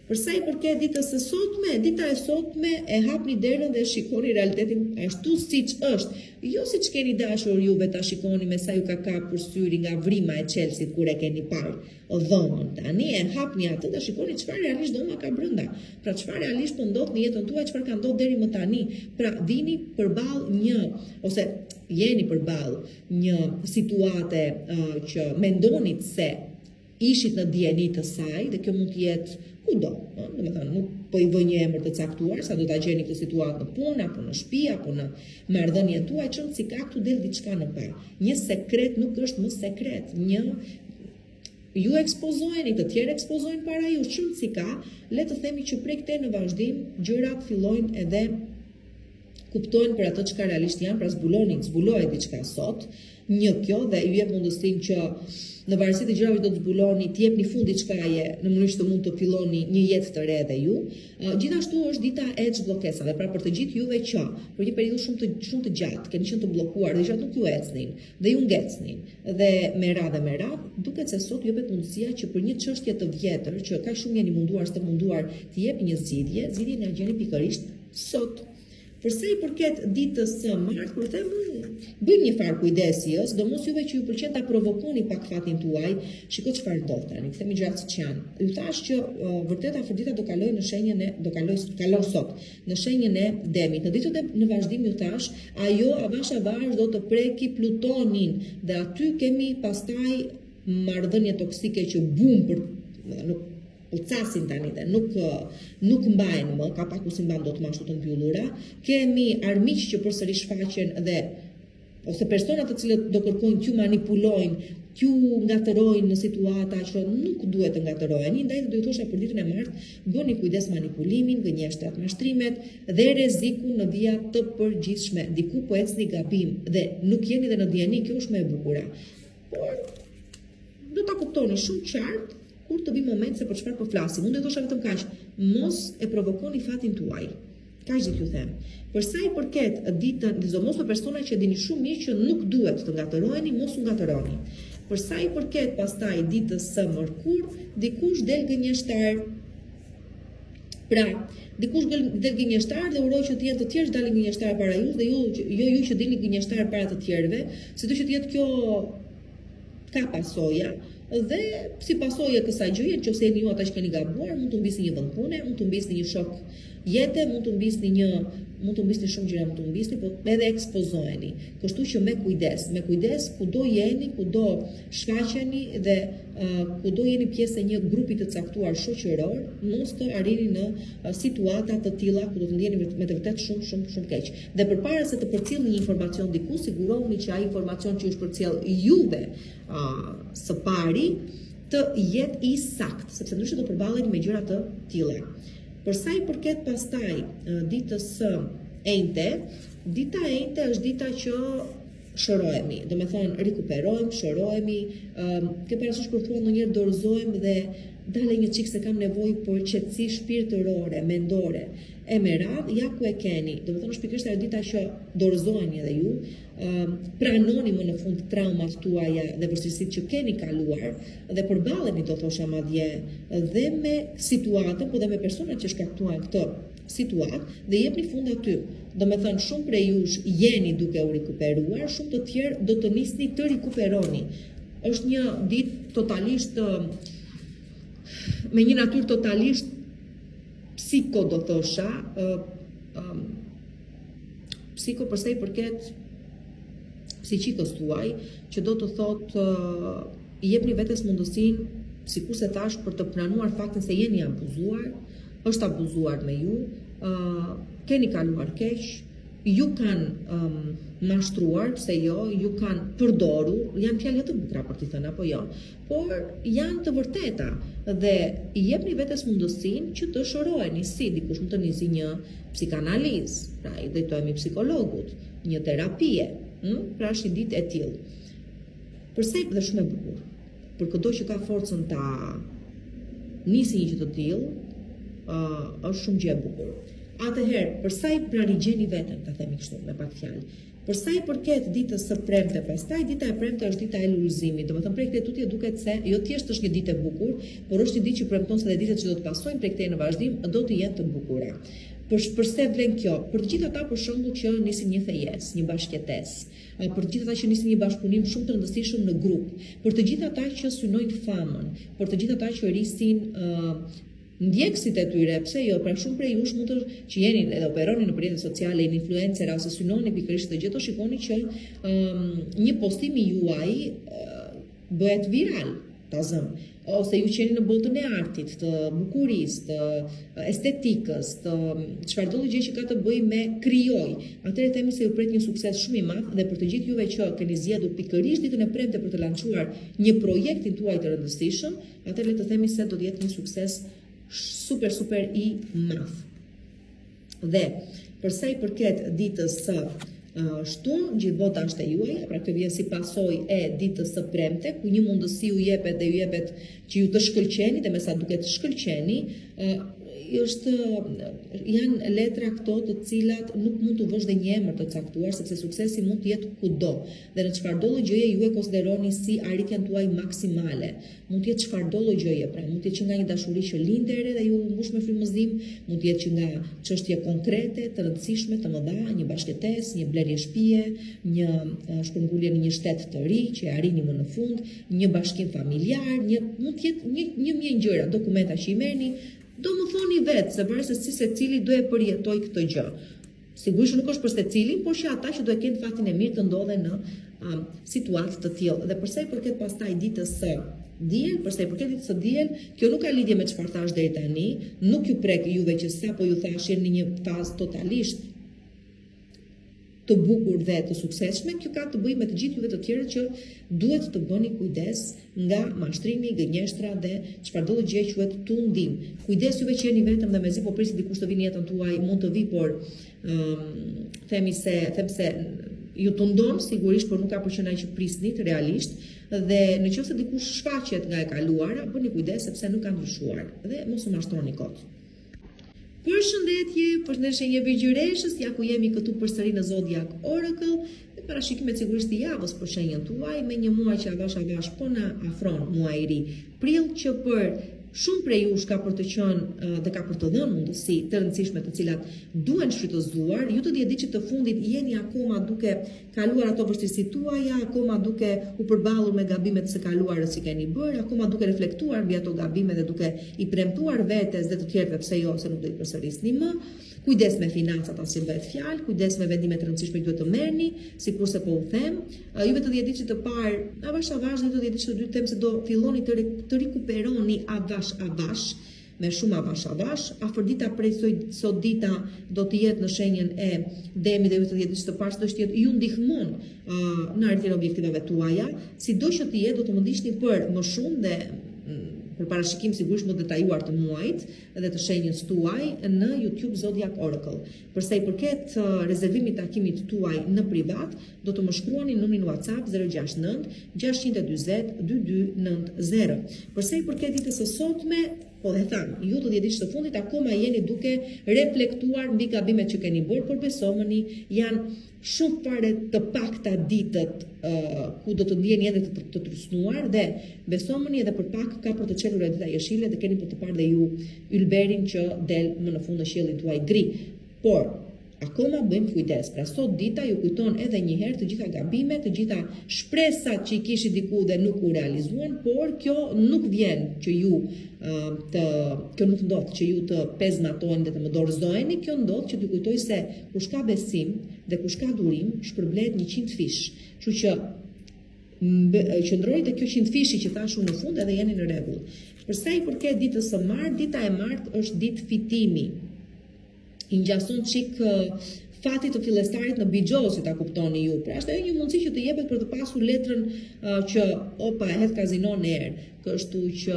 Përsa i përket ditës së sotme, dita e sotme e hapni derën dhe shikoni realitetin ashtu siç është. Jo siç keni dashur juve ta shikoni me sa ju ka kapur syri nga vrima e Chelsea kur e keni parë dhomën. Tani e hapni atë dhe shikoni çfarë realisht dhoma ka brenda. Pra çfarë realisht po ndodh në jetën tuaj, çfarë ka ndodhur deri më tani. Pra vini përballë jeni përballë një situate që mendonit se ishit në dieni të saj, dhe kjo mund të jetë kudo, domethënë nuk po i vë një emër të caktuar, sa do ta gjeni këtë situatë në punë apo në shtëpi apo në marrëdhënien tuaj, çon si ka këtu del diçka në pa. Një sekret nuk është më sekret, ju ekspozojeni, të tjerë ekspozojnë para ju, çon si ka, le të themi që prej këtej në vazhdim gjërat fillojnë edhe kuptojnë për ato çka realisht janë, pra zbulohet diçka sot, një kjo dhe ju jep mundësinë që në varësi të gjërave që do të zbuloni, të jepni fund diçkaje në mënyrë që të mund të filloni një jetë të re edhe ju. Gjithashtu është dita e çbllokesave, pra për të gjithë juve që për një periudhë shumë të gjatë keni qenë të bllokuar dhe gjatë nuk ju ecnin dhe ju ngecnin dhe me radhë, duket se sot ju jepet mundësia që për një çështje të vjetër që kaq shumë jeni munduar të jepni një zgjidhjen e gjeni pikërisht sot. Për sa i përket ditës së martë, kur them bëjmë një farë kujdesi, sidomos juve që ju pëlqen ta provokoni pak fatin tuaj, shikoj çfarë ndodh tani. Kthemi gjërat siç janë. Ju thash që vërtet afërdita do kaloj në shenjën kalon sot në shenjën e Demit. Në ditët e në vazhdim ju thash, ajo avash do të preki Plutonin dhe aty kemi pastaj marrëdhënie toksike që casin tani dhe nuk mbajnë më, ka pak si mban dot më ashtu të mbyllura. Kemi armiq që përsëri shfaqen dhe ose persona të cilët do kërkojnë t'ju manipulojnë, t'ju ngatërojnë në situata që nuk duhet të ngatëroheni, ndaj do ju thosha për ditën e martë, bëni kujdes manipulimin, gënjeshtrat, mashtrimet dhe rreziku në vija të përgjithshme. Diku po ecni gabim dhe nuk jeni dhe në dieni, kjo është më e bukura. Por do ta kuptoni shumë qartë kur të vi moment se për çfarë po flasim. Unë do të thosha vetëm kaq, mos e provokoni fatin tuaj. Kaq do t'ju them. Për sa i përket ditën, mos për persona që dini shumë mirë që nuk duhet të ngatëroheni, mos u ngatëroni. Për sa i përket pastaj ditës së mërkur, dikush del gënjeshtar. Pra, dikush del gënjeshtar dhe uroj që të jenë të tjerë dalin gënjeshtar para ju dhe ju që dilni gënjeshtar para të tjerëve, sidoqë të jetë kjo ka pasoja. Dhe si pasojë kësaj gjëje, nëse jeni ju ata që keni gabuar, mund të mbisni një vend pune, mund të mbisni një shok jete, mund të mbisni shumë gjëra, mund të mbisni, por edhe ekspozoheni. Kështu që me kujdes, kudo jeni, kudo shfaqeni dhe kudo jeni pjesë e një grupi të caktuar shoqëror, mos të arrini në situata të tilla ku do të ndjeni me të vërtet shumë keq. Dhe përpara se të përcjellni një informacion diku, sigurohuni që ai informacion që është përcjell juve së pari të jetë i sakt, sepse ndryshe do përballeni me gjëra të tilla. Për sa i përket pastaj ditës së enjte, dita e enjte është dita që shërohemi, do me thënë rikuperojmë, shërohemi, ke parasysh kur thua ndonjëherë dorëzohem dhe dale një çik se kam nevojë për qetësi shpirtërore, mendore. E me radhë, ja ku e keni. Do me thënë është pikërisht ajo dita që dorëzoheni edhe ju, pranoni më në fund traumat tuaja dhe vështirësitë që keni kaluar dhe përballeni do thosha madje dhe me situatën, po dhe me personat që shkaktuan këtë situatë dhe jepni fund aty. Do me thënë shumë prej jush jeni duke u rikuperuar, shumë të tjerë do të nisni të rikuperoni. Është një ditë totalisht me një natyrë totalisht psiko do thosha, psiko përsa i përket psiqikës tuaj, që do të thotë i jepni vetes mundësinë, sikur se thash, për të pranuar faktin se jeni abuzuar, është abuzuar me ju, keni kaluar keq, ju kanë mashtruar, pse jo, ju kanë përdorur, janë fjalë të bukura për t'i thënë apo jo, por janë të vërteta dhe i jepni vetes mundësinë që të shëroheni, si dikush mund të nisi një psikanalizë, pra i drejtohemi psikologut, një terapie, pra është një ditë e tillë. Përse dhe shumë e bukur, për çdo që ka forcën ta nisi një gjë të tillë, është shumë gjë e bukur. Atëherë, për sa i rigjeni veten, ta themi kështu me pak fjalë. Për sa i përket ditës së premte, pastaj dita e premte është dita e lulëzimit. Domethënë prej këtij tutje duket se jo thjesht është një ditë e bukur, por është një ditë që premton se edhe ditët që do të pasojnë prej këtij në vazhdim do të jenë të bukura. Përse vlen kjo? Për të gjithë ata për shembull që nisin një fejes, një bashkëtesë, për të gjithë ata që nisin një bashkëpunim shumë të rëndësishëm në grup, për të gjithë ata që synojnë famën, për të gjithë ata që rrisin ndjekësit e tyre, pse jo, pra shumë prej jush mund të që jeni edhe operoni në rrjetet sociale, jeni influencer ose synoni pikërisht të gjë, shikoni që një postim i juaj bëhet viral. ta zëm, ose ju qeni në botën e artit, të bukurisë, të estetikës, të çfarëdo gjë që ka të bëjë me krijoj, atëherë themi se ju pret një sukses shumë i madh dhe për të gjithë juve që keni zgjedhur pikërisht ditën e premte për të lançuar një projektin tuaj të rëndësishëm, atëherë le të themi se do të jetë një sukses super i madh. Dhe për sa i përket ditës së shtunë, gjithë bota është e juaj, pra kjo vjen si pasojë e ditës së premte, ku një mundësi ju jepet dhe ju jepet që ju të shkëlqeni dhe me sa duket shkëlqeni, janë letra këto të cilat nuk mund të vësh dhe një emër të caktuar, sepse suksesi mund të jetë kudo. Dhe në çfarëdo gjëje ju e konsideroni si arritjen tuaj maksimale. Mund të jetë çfarëdo gjëje, pra mund të jetë që nga një dashuri që lindë e re dhe ju mbush me frymëzim, mund të jetë që nga çështje konkrete, të rëndësishme, të mëdha, një bashkëtesë, një blerje shtëpie, një shpërngulje në një shtet të ri që e arrini më në fund, një bashkim familjar, mund të jetë një mijë gjëra, dokumenta që i merrni. Do më thoni vetë, se vërë se si secili do e përjetoj këtë gjë. Sigurisht nuk është për secilin, por që ata që do e kenë fatin e mirë të ndodhen në situatë të tillë. Dhe përsa i përket pastaj ditës së diel, kjo nuk ka lidhje me çfarë thash deri tani, nuk ju prek juve që sapo ju thash jeni në një fazë totalisht të bukur dhe të suksesshme, kjo ka të bëjë me të gjithë juve të tjerë që duhet të bëni kujdes nga mashtrimi, gënjeshtra dhe çfarëdo gjë quhet tundim. Kujdes juve që jeni vetëm dhe mezi po prisni dikush të vinë në jetën tuaj, mund të vi, por them se ju tundon sigurisht, por nuk ka për qenë ai që prisnit realisht, dhe nëse dikush shfaqet nga e kaluara, bëni kujdes sepse nuk ka ndryshuar dhe mos u mashtroni kot. Përshëndetje shenjë Virgjëreshës, ja ku jemi këtu përsëri në Zodiac Oracle, dhe parashikimet sigurisht të javës për shenjën tuaj, me një muaj që avash po na afron muaj i ri prill, që për shumë prej jush ka për të qenë dhe ka për të dhënë mundësi të rëndësishme të cilat duhen shfrytëzuar. Ju të dihet që të fundit jeni akoma duke kaluar ato vështirësitë tuaja, akoma duke u përballur me gabimet së kaluarës që keni bërë, akoma duke reflektuar mbi ato gabime dhe duke i premtuar vetes dhe të tjerëve pse jo, se nuk do i përsërisni më. Kujdes me financat asi bëhet fjalë, kujdes me vendime të rëndësishme që duhet të merrni, sikurse po u them. Juve të dihet që të parë avash, ju të dihet që të them se do filloni të rikuperoni avash, me shumë avash. Afërdita prej sot dita do të jetë në shenjën e Demit dhe ju të dihet që të parë do të jetë ju ndihmon në arritjen e objektiveve tuaja, sido që të jetë do të më ndiqni për më shumë dhe për parashikim sigurisht më detajuar të muajit dhe të shenjës tuaj në YouTube Zodiac Oracle. Përsa i përket rezervimit të takimit tuaj në privat, do të më shkruani në numrin WhatsApp 069 640 2290. Përsa i përket ditës së sotme, po dhe thamë, ju të dihet të fundit akoma jeni duke reflektuar mbi gabimet që keni bërë, por besomeni janë shumë fare të pakta ditët ku do të ndjeni edhe të trusnuar, dhe besomeni edhe për pak ka për të çelur edhe dita jeshile dhe keni për të parë dhe ju ylberin që del më në fund në qiellin tuaj gri. Por akoma bëjmë kujdes. Pra sot dita ju kujton edhe një herë të gjitha gabimet, të gjitha shpresat që i kishit diku dhe nuk u realizuan, por kjo nuk vjen që ju kjo nuk ndodh që ju të pezmatoni dhe të më dorëzoheni, kjo ndodh që t'ju kujtoj se kush ka besim dhe kush ka durim, shpërblet 100 fish. Kështu që qëndroni te kjo 100 fishi që thashu në fund edhe jeni në rregull. Përsa i përket ditës së martë, dita e martë është ditë fitimi. I ngjason çik fatit të fillestarit në Bixho, si ta kuptoni ju. Pra është ajo një mundësi që të jepet për të pasur letrën që opa e hedh kazinon në erë. Kështu që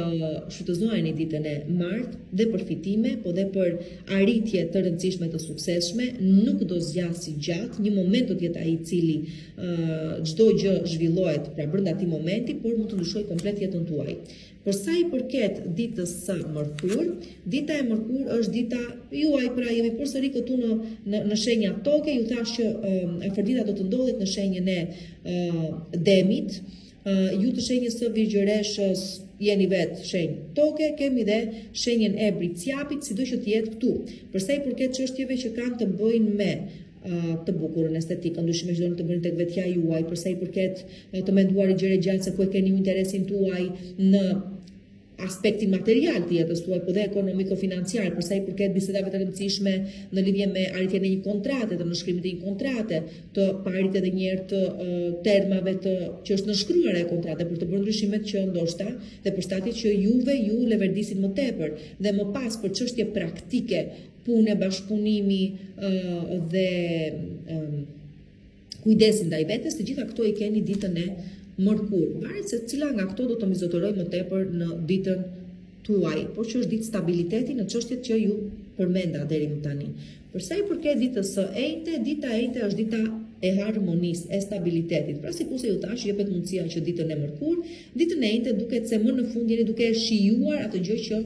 shfrytëzojeni ditën e martë dhe për fitime, po dhe për arritje të rëndësishme të suksesshme. Nuk do zgjasë gjatë, një moment do të jetë ai i cili çdo gjë zhvillohet pra brenda atij momenti, por mund të ndryshojë komplet jetën tuaj. Për sa i përket ditës së mërkur, dita e mërkur është dita juaj, pra jemi përsëri këtu në shenja toke, ju thash që afërdita do të ndodhet në shenjën e Demit, ju të shenjës së Virgjëreshës jeni vetë shenjë toke, kemi dhe shenjën e Briciapit, sido që të jetë këtu. Për sa i përket çështjeve që kanë të bëjnë me të bukurën estetikën, ndryshime që do të bëni tek vetja juaj, përsa i përket të menduarit gjëre gjatë se ku e keni interesin tuaj në aspektin material të jetës tuaj, por dhe ekonomiko-financiar, për sa i përket bisedave të rëndësishme në lidhje me arritjen e një kontrate, të nënshkrimit të një kontrate, të parit edhe një herë të termave që është nënshkruar e kontrate për të bërë ndryshimet që ndoshta dhe përshtatjet që juve ju leverdisin më tepër dhe më pas për çështje praktike, punë, bashkëpunimi dhe kujdesin ndaj vetes, të gjitha këto i keni ditën e mërkur. Varet se cila nga këto do të mizotëroj më tepër në ditën tuaj, por që është ditë stabiliteti në çështjet që ju përmenda deri më tani. Për sa i përket ditës së enjte, dita e enjte është dita e harmonisë, e stabilitetit. Pra sikurse ju thash, jepet mundësia që ditën e mërkur, ditën e enjte duket se më në fund jeni duke shijuar atë gjë që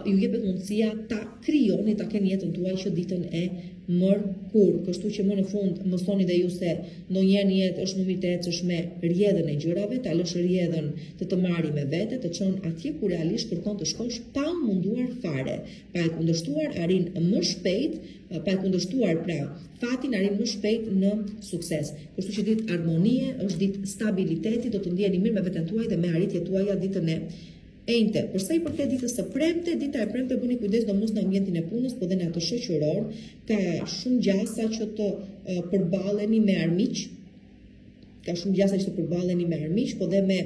ju jepet mundësia ta krijoni, ta keni jetën tuaj që ditën e mërkur. Kështu që më në fund mësoni dhe ju se ndonjëherë në jetë është më mirë të ecësh me rrjedhën e gjërave, ta lësh rrjedhën të marri me vete, të çon atje ku realisht kërkon të shkosh pa munduar fare. Pa e kundërshtuar arrin më shpejt, pa e kundërshtuar pra fatin arrin më shpejt në sukses. Kështu që ditë harmonie, është ditë stabiliteti, do të ndjeni mirë me veten tuaj dhe me arritjet tuaja ditën e enjte. Për sa i përket ditës së premte, dita e premte bëni kujdes domos në ambientin e punës, po dhe në atë shoqëror, ka shumë gjasa që të përballeni me armiq, po dhe me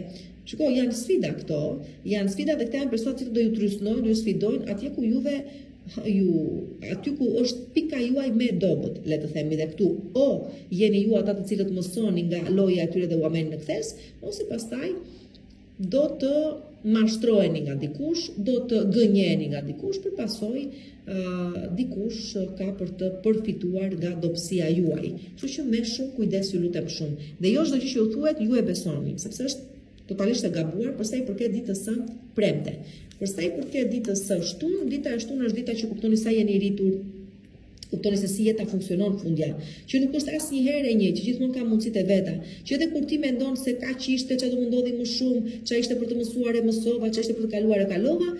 shiko, janë sfida këto, janë sfida dhe këta janë persona që do ju trysnojnë, do ju sfidojnë atje ku juve aty ku është pika juaj me dobët, le të themi, dhe këtu o jeni ju ata të cilët mësoni nga loja e tyre dhe u ameni në kthes, ose pastaj do të mashtroheni nga dikush, do të gënjeni nga dikush, për pasoj dikush ka për të përfituar nga dobësia juaj. Kështu që me shumë kujdes ju lutem shumë. Dhe jo çdo gjë që ju thuhet ju e besoni, sepse është totalisht e gabuar për sa i përket ditës së premte. Për sa i përket ditës së shtunë, dita e shtunë është dita që kuptoni sa jeni rritur, kuptoni se si jeta funksionon fundja, që nuk është asnjëherë e njëjtë, që gjithmonë ka mundësitë e veta, që edhe kur ti mendon se kaq ishte, çfarë do më ndodhi më shumë, çfarë ishte për të mësuar e mësova, çfarë ishte për të kaluar e kalova,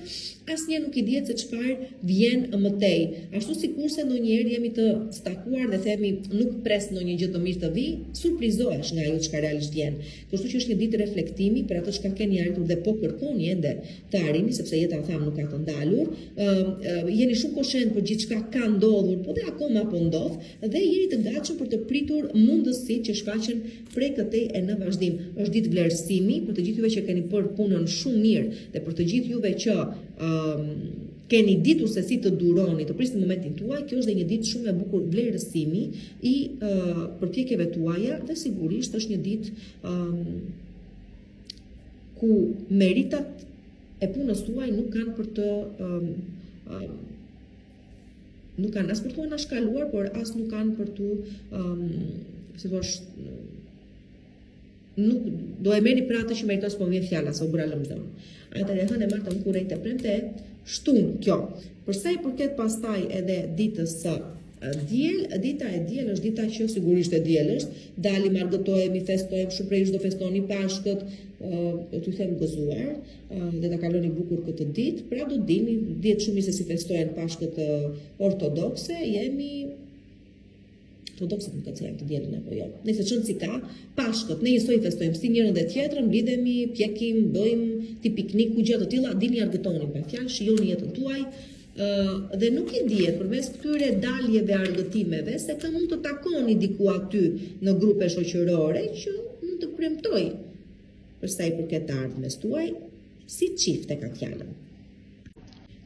asnjë nuk i dihet se çfarë vjen më tej. Ashtu sikurse ndonjëherë jemi të stakuar dhe themi nuk pres ndonjë gjë të mirë të vi, surprizohesh nga ajo çka realisht vjen. Kështu që është një ditë reflektimi për atë çka keni arritur dhe po kërkoni ende të arrini, sepse jeta tham nuk ka të ndalur. Jeni shumë koshent për gjithçka ka ndodhur, po dhe akoma po ndodh, dhe jeni të gatshëm për të pritur mundësitë që shfaqen prej këtej e në vazhdim. Është ditë vlerësimi për të gjithë juve që keni bërë punën shumë mirë dhe për të gjithë juve që keni ditur se si të duroni, të prisni momentin tuaj. Kjo është dhe një ditë shumë e bukur vlerësimi i përpjekjeve tuaja dhe sigurisht është një ditë ku meritat e punës tuaj nuk kanë për të nuk kanë as për të anashkaluar, por as nuk kanë për të si thosh nuk do e merrni pra atë që meritos, po vjen fjala se u bëra lëmzëm. Atëherë hënë martë në kurrë të premte shtunë kjo. Për sa i përket pastaj edhe ditës së diel, dita e diel është dita që sigurisht e diel është, dalim, argëtojemi, festojmë, shumë prej jush do festoni Pashkët, t'ju them gëzuar, dhe ta kaloni bukur këtë ditë, pra do dini, dihet shumë se si festojnë Pashkët ortodokse, jemi ortodokset nuk janë të dielën apo jo. Nëse çon si ka, Pashkët ne njësoj festojmë si njërin dhe tjetrën, mblidhemi, pjekim, bëjmë ti pikniku, gjë të tilla, dini argëtoni pa fjalë, shijoni jetën tuaj. Dhe nuk i dihet përmes këtyre daljeve argëtimeve se ka mund të takoni diku aty në grupe shoqërore që mund të premtoj për sa i përket të ardhmes tuaj, si çifte ka fjalën.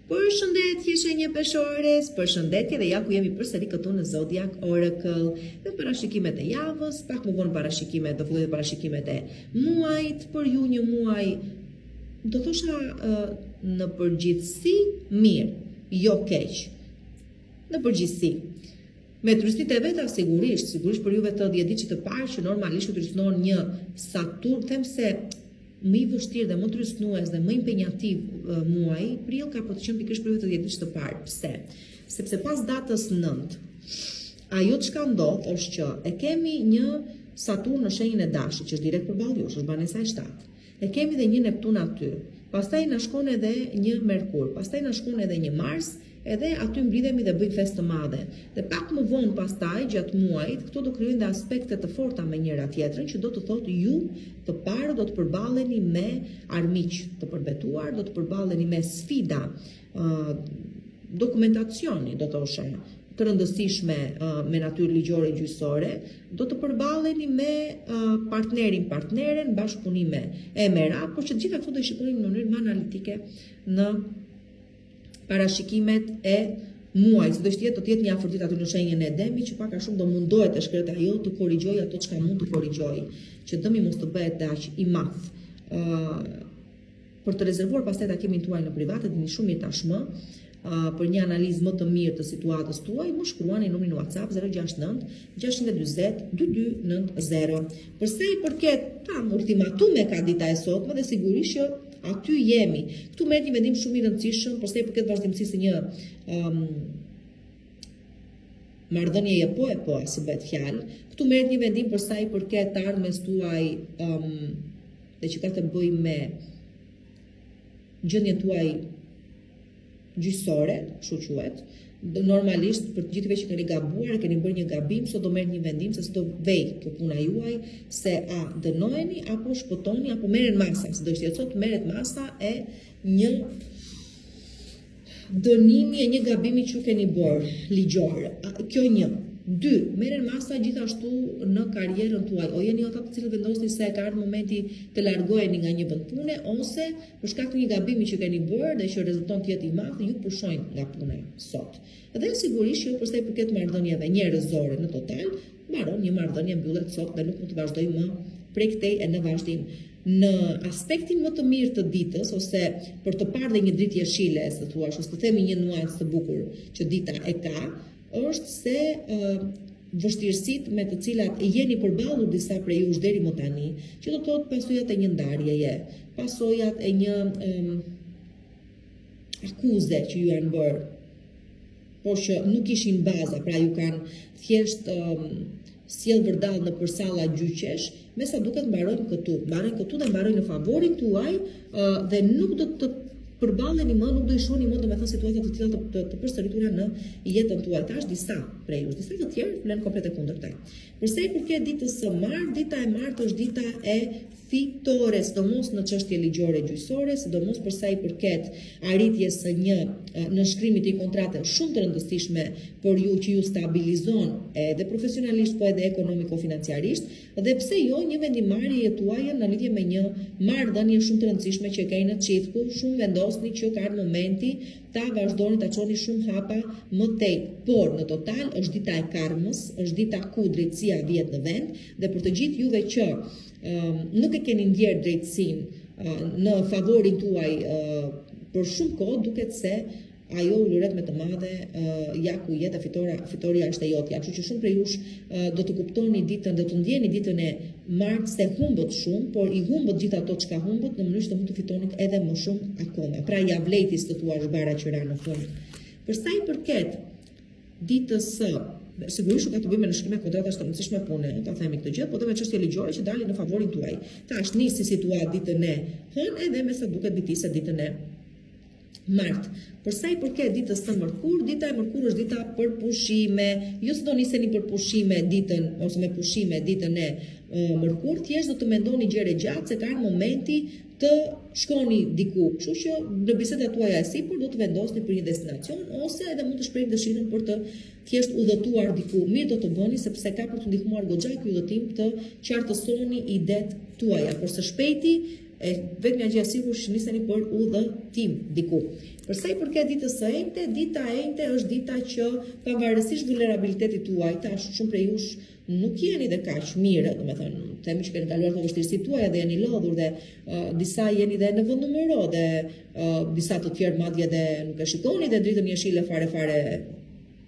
Përshëndetje shenjë peshores, përshëndetje dhe ja ku jemi përsëri këtu në Zodiac Oracle dhe parashikimet e javës, pak më vonë parashikimet, do fillojnë parashikimet e muajit, për ju një muaj do thosha në përgjithësi mirë, jo keq. Në përgjithësi. Me turistit e veta sigurisht për juve të 10 ditë të parë që normalisht turistnon një Saturn, them se më i vështirë dhe më trysnues dhe më impenjativ muaj, prill ka për të qenë pikërisht për juve të 10 ditë të parë. Pse? Sepse pas datës 9, ajo çka ndodh është që e kemi një Saturn në shenjën e Dashit, që është direkt përballë jush, është banesa e 7. E kemi dhe një Neptun aty. Pastaj na shkon edhe një Merkur, pastaj na shkon edhe një Mars, edhe aty mblidhemi dhe bëjmë festë të madhe. Dhe pak më vonë pastaj, gjatë muajit, këto do krijojnë dhe aspekte të forta me njëra tjetrën, që do të thotë ju të parë do të përballeni me armiq të përbetuar, do të përballeni me sfida, dokumentacioni, do thoshe, të rëndësishme me natyrë ligjore gjyqësore, do të përballeni me partneren, bashkëpunime e merat, por që të gjitha këto do i shikoni në mënyrë më analitike në parashikimet e muajit. Do të jetë një afërtit aty në shenjën e demi që pak a shumë do mundohet të shkret ajo të korrigjoj ato çka mund të korrigjoj, që dëmi mos të bëhet aq i madh. Për të rezervuar pastaj takimin tuaj në private, dini shumë mirë tashmë, për një analizë më të mirë të situatës tuaj, më shkruani numrin WhatsApp 069 640 2290. Përsa i përket ultimatume ka dita e sotme dhe sigurisht që aty jemi. Këtu merret një vendim shumë i rëndësishëm përsa i përket vazhdimësisë së një marrëdhënieje po e po, si bëhet fjalë. Këtu merret një vendim përsa i përket të ardhmes tuaj dhe që ka të bëjë me gjendjen tuaj gjyqësore, kështu quhet. Normalisht për të gjithëve që keni gabuar, keni bërë një gabim, sot do merret një vendim se do vej kjo puna juaj, se a dënoheni apo shpëtoni apo merren masa, se do të thotë sot merret masa e një dënimi e një gabimi që keni bërë ligjor. Kjo një. 2. Merren masa gjithashtu në karrierën tuaj. O jeni ata të cilët vendosni se ka ardhur momenti të largoheni nga një vend pune, ose për shkak të një gabimi që keni bërë dhe që rezulton të jetë i madh, ju pushojnë nga puna sot. Dhe sigurisht që përsa i përket marrëdhënieve njerëzore në total, mbaron një marrëdhënie mbyllet sot dhe nuk mund të vazhdoj më prej këtej e në vazhdim. Në aspektin më të mirë të ditës, ose për të parë dhe një dritë jeshile, se thuash, ose të themi një nuancë të bukur që dita e ka, është se vështirësitë me të cilat jeni përballur disa prej jush deri më tani, që do të thotë pasojat e një ndarjeje, pasojat e një akuze që ju janë bërë, por që nuk ishin baza, pra ju kanë thjesht sjell vërdall në përsalla gjyqesh, me sa duket mbarojnë këtu dhe mbarojnë në favorin tuaj dhe nuk do të përballeni më, nuk do i shohni më domethënë situata të tilla të përsëritura në jetën tuaj. Tash disa prej jush, disa të tjerë flen komplet e kundërta. Përsa i përket ditës së martë, dita e martë është dita e fitore, sidomos në çështje ligjore gjyqësore, sidomos përsa i përket arritjes së një nënshkrimit të një kontrate shumë të rëndësishme për ju që ju stabilizon edhe profesionalisht po edhe ekonomiko-financiarisht, dhe pse jo një vendimarrje tuaja në lidhje me një marrëdhënie shumë të rëndësishme që keni në çift, ku shumë vendosni që ka momenti ta vazhdoni ta çoni shumë hapa më tej, por në total është dita e karmës, është dita ku drejtësia vjet në vend, dhe për të gjithë juve që nuk e keni ndjerë drejtësinë në favorin tuaj për shumë kohë, duket se ajo uluret me të madhe, ja ku jeta fitoria është e jotja. Kështu që shumë prej jush do të kuptoni ditën, do të ndjeni ditën e martë se humbët shumë, por i humbët gjithë ato çka humbët në mënyrë që të mund të fitoni edhe më shumë akoma. Pra ja vlejtis të thuash bara qëra në fund. Përsa i përket ditës së, sigurisht ka të bëjë me nënshkrimin e kontratash të rëndësishme pune, ta themi këtë gjë, por edhe me çështje ligjore që dalin në favorin tuaj. Tash nisi situatë ditën e hënë edhe me sa duket bitisë ditën e martë. Përsa i përket ditës së mërkurë, dita e mërkurë është dita për pushime. Jo se do niseni për pushime ditën ose me pushime ditën e mërkurë, thjesht do të mendoni gjëre gjatë se ka momenti të shkoni diku. Kështu që në bisedat tuaja e sipër do të vendosni për një destinacion ose edhe mund të shprehni dëshirën për të thjesht udhëtuar diku. Mirë do të bëni sepse ka për të ndihmuar goxha ky udhëtim të qartësoni idetë tuaja, por së shpejti vetëm gjë e sigurt që niseni për udhëtim diku. Përsa i përket ditës së enjte, dita e enjte është dita që pavarësisht vulnerabilitetit tuaj, tash shumë prej jush nuk jeni dhe kaq mirë, domethënë, themi që keni kaluar të vështirësitë tuaja dhe jeni lodhur dhe disa jeni dhe në vend numero dhe disa të tjerë madje dhe nuk e shikoni dhe dritën jeshile fare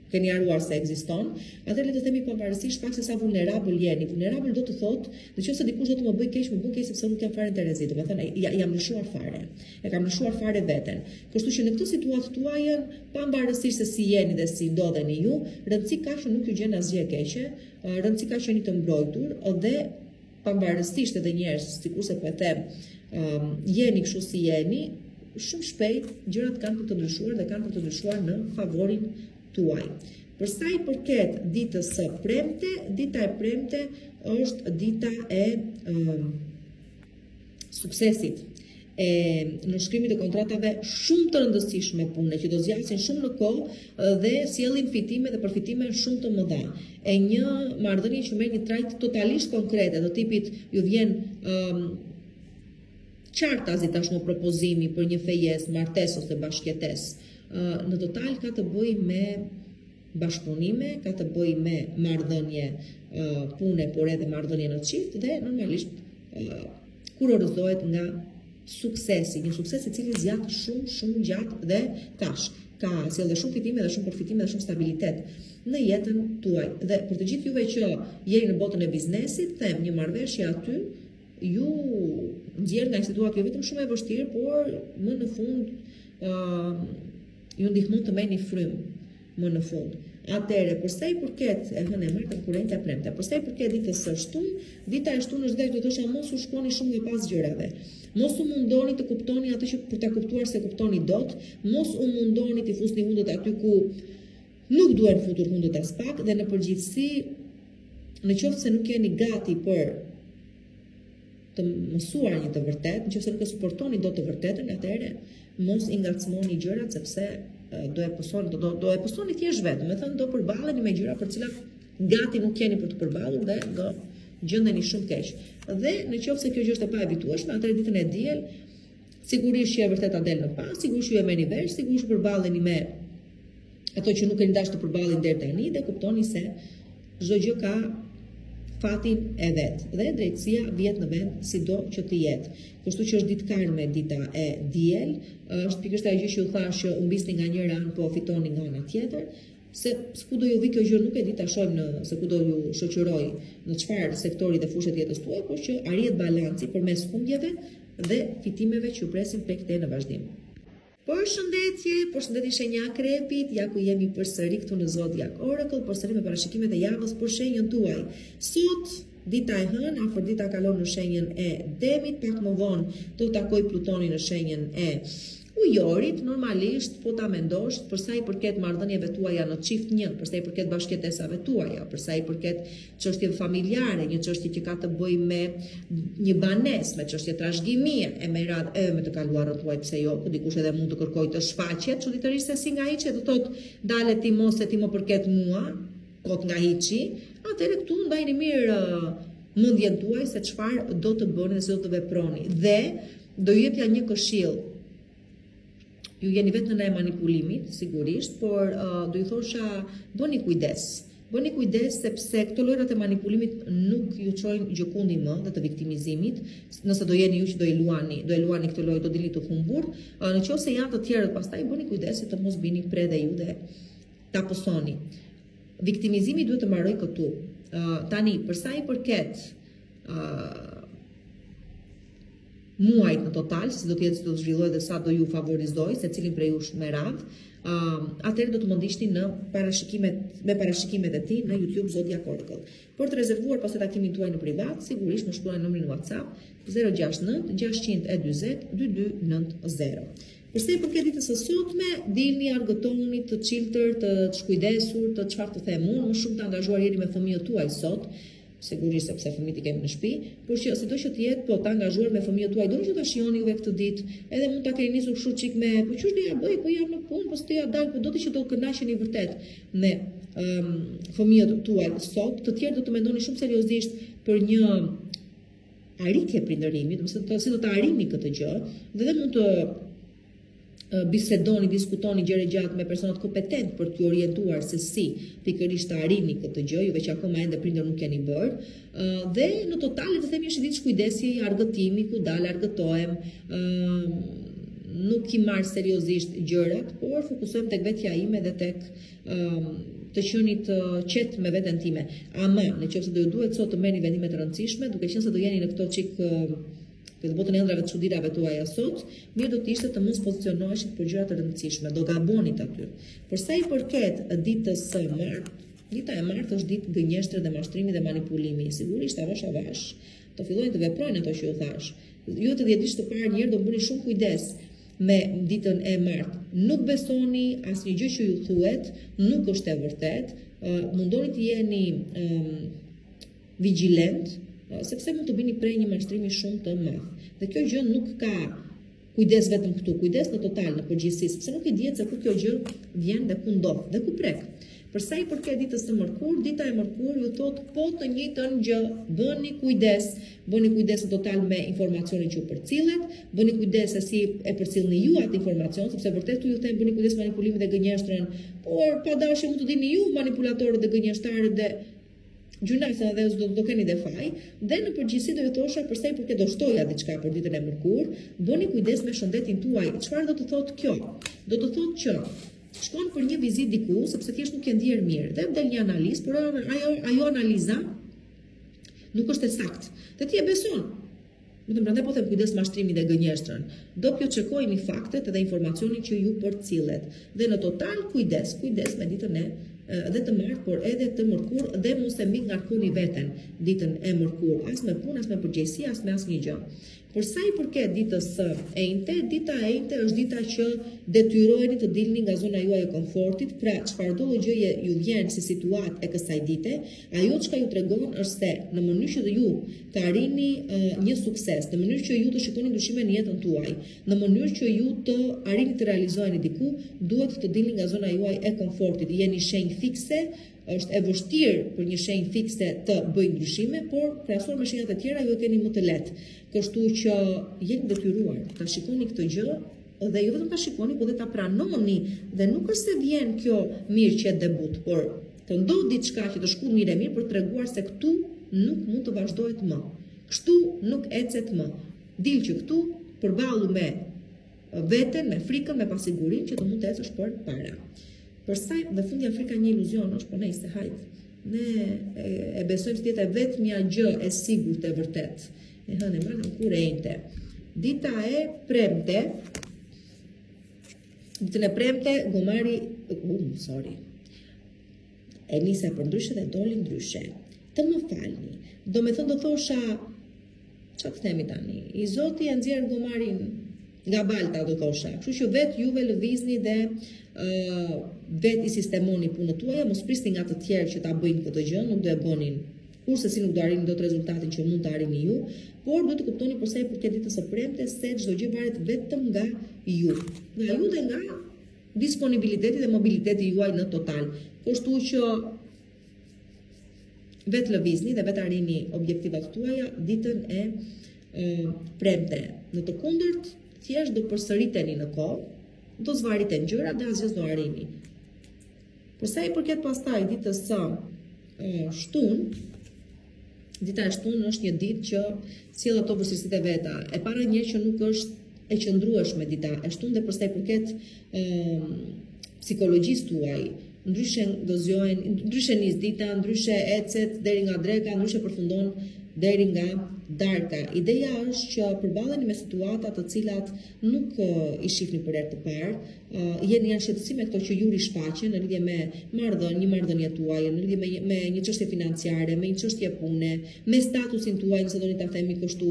keni haruar se ekziston, atëherë le të themi pavarësisht pak se sa vulnerabël jeni. Vulnerabël do të thotë, nëse dikush do të më bëj keq, më bën keq sepse nuk jam fare interesi, domethënë jam lëshuar fare. E kam lëshuar fare veten. Kështu që në këtë situatë tuaj, pavarësisht se si jeni dhe si ndodheni ju, rëndësi ka që nuk ju gjen asgjë e keqe, rëndësi ka që jeni të mbrojtur dhe pavarësisht edhe njerëz, sikurse po e them, jeni kështu si jeni, shumë shpejt gjërat kanë për të ndryshuar dhe kanë për të ndryshuar në favorin tuaj. Për sa i përket ditës së premte, dita e premte është dita e suksesit, në shkrimit e kontratave shumë të rëndësishme pune, që do zgjasin shumë në kohë dhe sjellin fitime dhe përfitime shumë të mëdha. E një marrëdhënie që merr një trajt totalisht konkrete, do tipit ju vjen qartazi tashmë propozimi për një fejes, martesë ose bashkëjetesë. Në total ka të bëjë me bashkëpunime, ka të bëjë me marrëdhënie pune, por edhe marrëdhënie në çift dhe normalisht kurorëzohet nga suksesi, një sukses i cili zgjat shumë gjatë dhe tash ka sjellë shumë fitime dhe shumë përfitime dhe shumë stabilitet në jetën tuaj. Dhe për të gjithë juve që jeni në botën e biznesit, them një marrëveshje aty ju nxjerr nga një situatë jo vetëm shumë e vështirë, por më në fund ju ndihmon të merrni frymë më në fund. Atëre, përsa i përket e martën kurrente e premte, përsa i përket ditës së shtunë, dita e shtunë është dhe do të thosha mos u shkoni shumë me pas gjërave. Mos u mundoni të kuptoni atë që për ta kuptuar se kuptoni dot, mos u mundoni të fusni hundet aty ku nuk duhen futur hundet as pak dhe në përgjithësi, në qoftë se nuk jeni gati për të mësuar një të vërtet, në qoftë se nuk e suportoni dot të vërtetën, atëherë mos i ngacmoni gjërat sepse do e pësoni thjesht vetë, me thënë do përballeni me gjëra për cilat gati nuk jeni për të përballur dhe do gjendeni shumë keq. Dhe në qoftë se kjo gjë është e paevitueshme, atëherë ditën e diel sigurisht që e vërteta del në pas, sigurisht ju e merrni vesh, sigurisht përballeni me ato që nuk keni dashur të përballen deri tani dhe kuptoni se çdo gjë ka fatin e vet dhe drejtësia vjet në vend sido që të jetë. Kështu që është ditë karme dita e diel, është pikërisht ajo gjë që u thash që u mbisni nga njëra anë po fitoni nga ana tjetër, se ku do ju vi kjo gjë nuk e di, ta shohim se ku do ju shoqëroj në çfarë sektori dhe fushë të jetës tuaj, por që arrihet balanci përmes humbjeve dhe fitimeve që ju presin prej këtej në vazhdim. Përshëndetje shenja Krepit, ja ku jemi përsëri këtu në Zodiac Oracle, përsëri me parashikimet e javës për shenjën tuaj. Sot, dita e hënë, afër dita kalon në shenjën e Demit, pak më vonë do takoj Plutoni në shenjën e Ujorit, normalisht po ta mendosh për sa i përket marrëdhënieve tuaja në çift një, për sa i përket bashkëjetesave tuaja, për sa i përket çështjeve familjare, një çështje që ka të bëjë me një banesë, me çështje trashëgimie, e me radhë edhe me të kaluarën tuaj, pse jo, ku dikush edhe mund të kërkojë të shfaqet, çuditërisht se si nga hiçi, do thotë dalet ti mos se ti më përket mua, kot nga hiçi, atëherë këtu mbajini mirë mendjen tuaj se çfarë do të bëni dhe se do të veproni. Dhe do ju jepja një këshill. Ju jeni vetë në e manipulimit, sigurisht, por do ju thosha bëni kujdes. Bëni kujdes sepse këto lojrat e manipulimit nuk ju çojnë gjëkundi më dhe të viktimizimit. Nëse do jeni ju që do e luani këtë lojë, do dilni të humbur. Nëse janë të tjerët pastaj bëni kujdes të mos bini pre dhe ju dhe ta pësoni. Viktimizimi duhet të mbaroj këtu. Tani, për sa i përket muajt në total, si do të jetë, si do të zhvilloj dhe sa do ju favorizoj, se cilin prej jush me radhë, atëherë do të mëndishni me parashikimet e ti në YouTube Zodiac Oracle. Për të rezervuar pas të takimin tuaj në privat, sigurisht më shkruani numrin WhatsApp 069 620 2290. Përse i përket ditës së sotme, dilni, argëtoni, të çiltër, të shkujdesur, të çfarë të them unë, më shumë të angazhuar jeni me fëmijët tuaj sot, sigurisht sepse fëmijët i kemi në shtëpi, por që sido që të jetë, po të angazhuar me fëmijët tuaj, doni që ta shihoni juve këtë ditë, edhe mund ta keni nisur kështu çik me, po ç'është do ja bëj, po jam në punë, po s'të ja dal, po do të që do kënaqeni vërtet me fëmijët tuaj sot, të tjerë do të mendoni shumë seriozisht për një arritje prindërimi, domethënë si do ta arrini këtë gjë, dhe mund të bisedoni, diskutoni gjëre gjatë me personat kompetent për t'ju orientuar se si pikërisht të arrini këtë gjë, juve që akoma ende prindër nuk keni bërë, dhe në total të themi është ditë shkujdesje, argëtimi, ku dalë argëtohem, nuk i marr seriozisht gjërat, por fokusohem tek vetja ime dhe tek të qenit qetë me veten time. Ama, nëse do ju duhet sot të merrni vendime të rëndësishme, duke qenë se do jeni në këto çik këtë botën e ëndrave të çuditave tuaja sot, mirë do të ishte të mos pozicionoheshit për gjëra të rëndësishme, do gabonit aty. Për sa i përket ditës së martë, dita e martë është ditë gënjeshtër dhe mashtrimi dhe manipulimi. Sigurisht avash të fillojnë të veprojnë ato që ju thash. Ju të 10 ditë të parë njëherë do bëni shumë kujdes me ditën e martë. Nuk besoni asnjë gjë që ju thuhet, nuk është e vërtet. Mundoni të jeni vigjilent, sepse mund të bini prej një mashtrimi shumë të madh. Dhe kjo gjë nuk ka kujdes vetëm këtu, kujdes në total, në përgjithësi, sepse nuk i dihet se ku kjo gjë vjen dhe ku ndodh dhe ku prek. Për sa i përket ditës së mërkur, dita e mërkur ju thot po të njëjtën gjë, bëni kujdes në total me informacionin që ju përcillet, bëni kujdes se si e përcillni ju atë informacion, sepse vërtet ju them bëni kujdes manipulimit dhe gënjeshtrën, por pa dashje mund të dini ju manipulatorët dhe gënjeshtarët dhe gjunaqësa dhe do keni dhe faj, dhe në përgjithësi do ju thosha për sa i përket do shtoja diçka për ditën e mërkur, bëni kujdes me shëndetin tuaj. Çfarë do të thotë kjo? Do të thotë që shkon për një vizitë diku, sepse thjesht nuk e ndier mirë, dhe del një analizë, por ajo analiza nuk është e saktë. Dhe ti e beson. Prandaj po them kujdes mashtrimi dhe gënjeshtrën. Do pjo çekojini faktet dhe informacionin që ju përcillet. Dhe në total kujdes me ditën dhe të martë, por edhe të mërkur, dhe mos e mbi ngarkoni veten ditën e mërkur, as me punë, as me përgjegjësi, as me asnjë gjë. Për sa i përket ditës së enjte, dita e enjte është dita që detyroheni të dilni nga zona juaj e komfortit, pra çfarëdo gjëje ju vjen si situatë e kësaj dite, ajo çka ju tregon është se në mënyrë që ju të arrini një sukses, në mënyrë që ju të shikoni ndryshime në jetën tuaj, në mënyrë që ju të arrini të realizoheni diku, duhet të dilni nga zona juaj e komfortit. Jeni shenjë fikse, është e vështirë për një shenjë fikse të bëjë ndryshime, por krahasuar me shenjat e tjera ju e keni më të lehtë. Kështu që jeni detyruar ta shikoni këtë gjë dhe jo vetëm ta shikoni, por dhe ta pranoni, dhe nuk është se vjen kjo mirë që debut, por të ndodh diçka që të shkon mirë e mirë për të treguar se këtu nuk mund të vazhdohet më. Kështu nuk ecet më. Dil që këtu përballu me veten, me frikën, me pasigurinë që të mund të ecësh për para. Përsa dhe fundi Afrika një iluzion është, po nejse hajt. Ne e besojmë se jetë vetëm një gjë e sigurt e vërtet. E hënë e marrëm kur e enjte. Dita e premte, ditën e premte, gomari, e nisa për ndryshe dhe doli ndryshe. Të më falni. Do me thënë do thosha, çfarë të themi tani? I Zoti e nxjerr gomarin nga balta, do thosha. Kështu që vetë juve lëvizni dhe vetë i sistemoni punën tuaja, mos prisni nga të tjerë që ta bëjnë këtë gjë, nuk do e bënin. Kurse si nuk do arrini dot rezultatin që mund të arrini ju, por do të kuptoni për sa i përket ditës së premte se çdo gjë varet vetëm nga ju. Nga ju dhe nga disponibiliteti dhe mobiliteti juaj në total. Kështu që vetë lëvizni dhe vetë arrini objektivat tuaja ditën e premte. Në të kundërt, thjesht do përsëriteni në kohë, do zvariten gjëra dhe asgjë do arrini. Për sa i përket pastaj ditës së shtunë, dita e shtunë është një ditë që sjell ato vështirësitë e veta. E para një që nuk është e qëndrueshme dita e shtunë dhe për sa i përket psikologjisë tuaj, ndryshe nis dita, ndryshe ecet deri nga dreka, ndryshe përfundon deri nga darka. Ideja është që përballeni me situata të cilat nuk i shihni për herë të parë, jeni në shqetësim me këto që ju rishfaqen në lidhje me një marrëdhënie tuaj, në lidhje me një çështje financiare, me një çështje pune, me statusin tuaj, nëse doni ta themi kështu.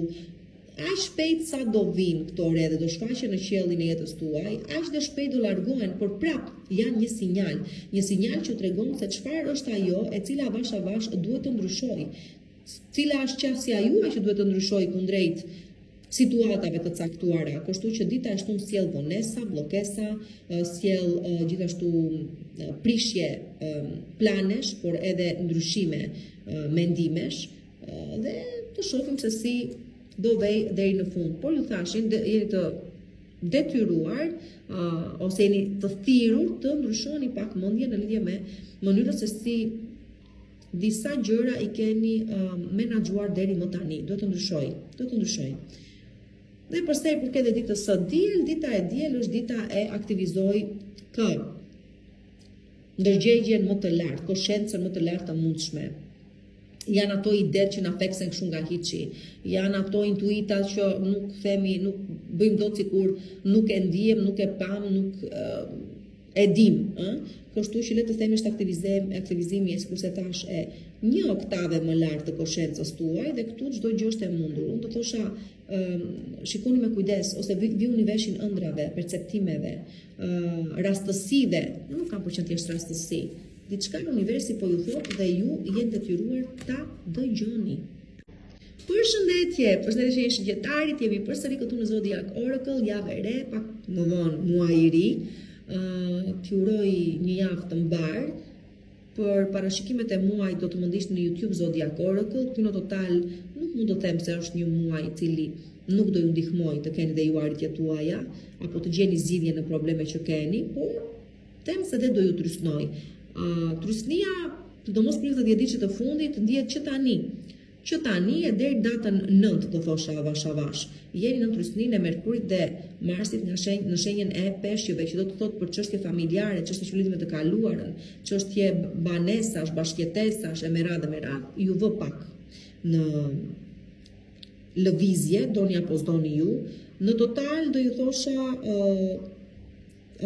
Aq shpejt sa do vinë këto re dhe do shfaqen në qiellin e jetës tuaj, aq dhe shpejt do largohen, por prap janë një sinjal që tregon se çfarë është ajo e cila avash avash duhet të ndryshojë. Cila është qasja juaj që duhet të ndryshojë kundrejt situatave të caktuara. Kështu që dita e shtunë sjell vonesa, bllokesa, sjell gjithashtu prishje planesh, por edhe ndryshime mendimesh, dhe të shohim se si do vej deri në fund. Por ju thashin, jeni të detyruar ose jeni të thirrur të ndryshoni pak mendjen në lidhje me mënyrën se si disa gjëra i keni menaxhuar deri më tani. Do të ndryshoj. Dhe përsa i përket ditës së diel, dita e diel është dita e aktivizoj ndërgjegjen më të lartë, koshencën më të lartë të mundshme. Janë ato idetë që na peksen kështu nga hiçi. Janë ato intuitat që nuk bëjmë dot sikur nuk e ndihem, nuk e pam, nuk e dim, kështu që le të themi është aktivizimi e sikurse thash e një oktave më lart të koshencës tuaj dhe këtu çdo gjë është e mundur. Unë do thosha shikoni me kujdes ose vini veshin ëndrave, perceptimeve, rastësive, nuk kam për që t'jeshtë rastësi. Diçka në universi po ju thot dhe ju jeni detyruar ta dëgjoni. Përshëndetje që jeni shqiptarit, jemi përsëri këtu në Zodiac Oracle, javë e re, pak më vonë muaj i ri. T'ju uroj një javë të mbar. Për parashikimet e muaj do të më ndiqni në YouTube Zodiac Oracle. Këtu në total nuk mund të them se është një muaj i cili nuk do ju ndihmoj të keni dhe ju arritjet tuaja apo të gjeni zgjidhje në probleme që keni, por them se dhe do ju trysnoj. Trysnia, sidomos për 10 ditët të fundit, ndihet që tani e deri datën 9 do thosha avash. Jeni në trysninë e Merkurit dhe Marsit në shenjën e peshqeve, që do të thotë për çështje familjare, çështje që lidhen me të kaluarën, çështje banesash, bashkëtesash, e me radhë, ju vë pak në lëvizje, doni apo s'doni ju. Në total do ju thosha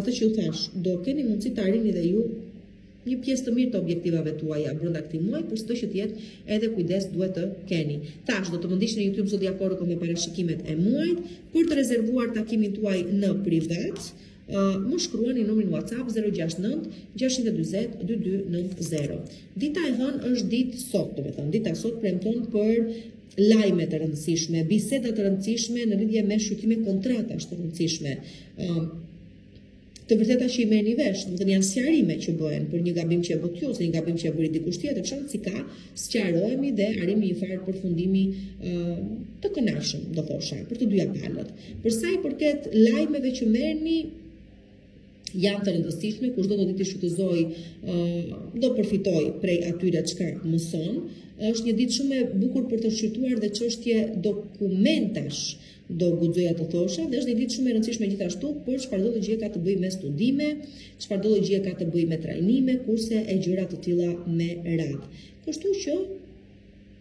atë që ju thash, do keni mundësi të arrini dhe ju një pjesë të mirë të objektivave tuaja brenda këtij muaji, por çdo që të jetë edhe kujdes duhet të keni. Tash do të më ndiqni në YouTube Zodiac Oracle me parashikimet e muajit. Për të rezervuar takimin tuaj në privat, më shkruani numrin WhatsApp 069 640 2290. Dita e hënë është ditë sot, domethënë dita sot premton për lajme të rëndësishme, biseda të rëndësishme në lidhje me shqyrtime kontratash të rëndësishme. Të vërteta që i merrni vesh, domethënë janë sqarime që bëhen për një gabim që e bët ju ose një gabim që e bëri dikush tjetër, çfarë si ka, sqarohemi dhe arrijmë një farë përfundimi të kënaqshëm, do thosha, për të dyja palët. Për sa i përket lajmeve që merrni, janë të rëndësishme, kushdo do t'i shfrytëzoj, do përfitoj prej atyre çka mëson. Është një ditë shumë e bukur për të shqyrtuar dhe çështje dokumentash, do guxoja të thosha, dhe është një ditë shumë e rëndësishme gjithashtu për çfarëdo gjë ka të bëjë me studime, çfarëdo gjë ka të bëjë me trajnime, kurse e gjëra të tilla me radhë. Kështu që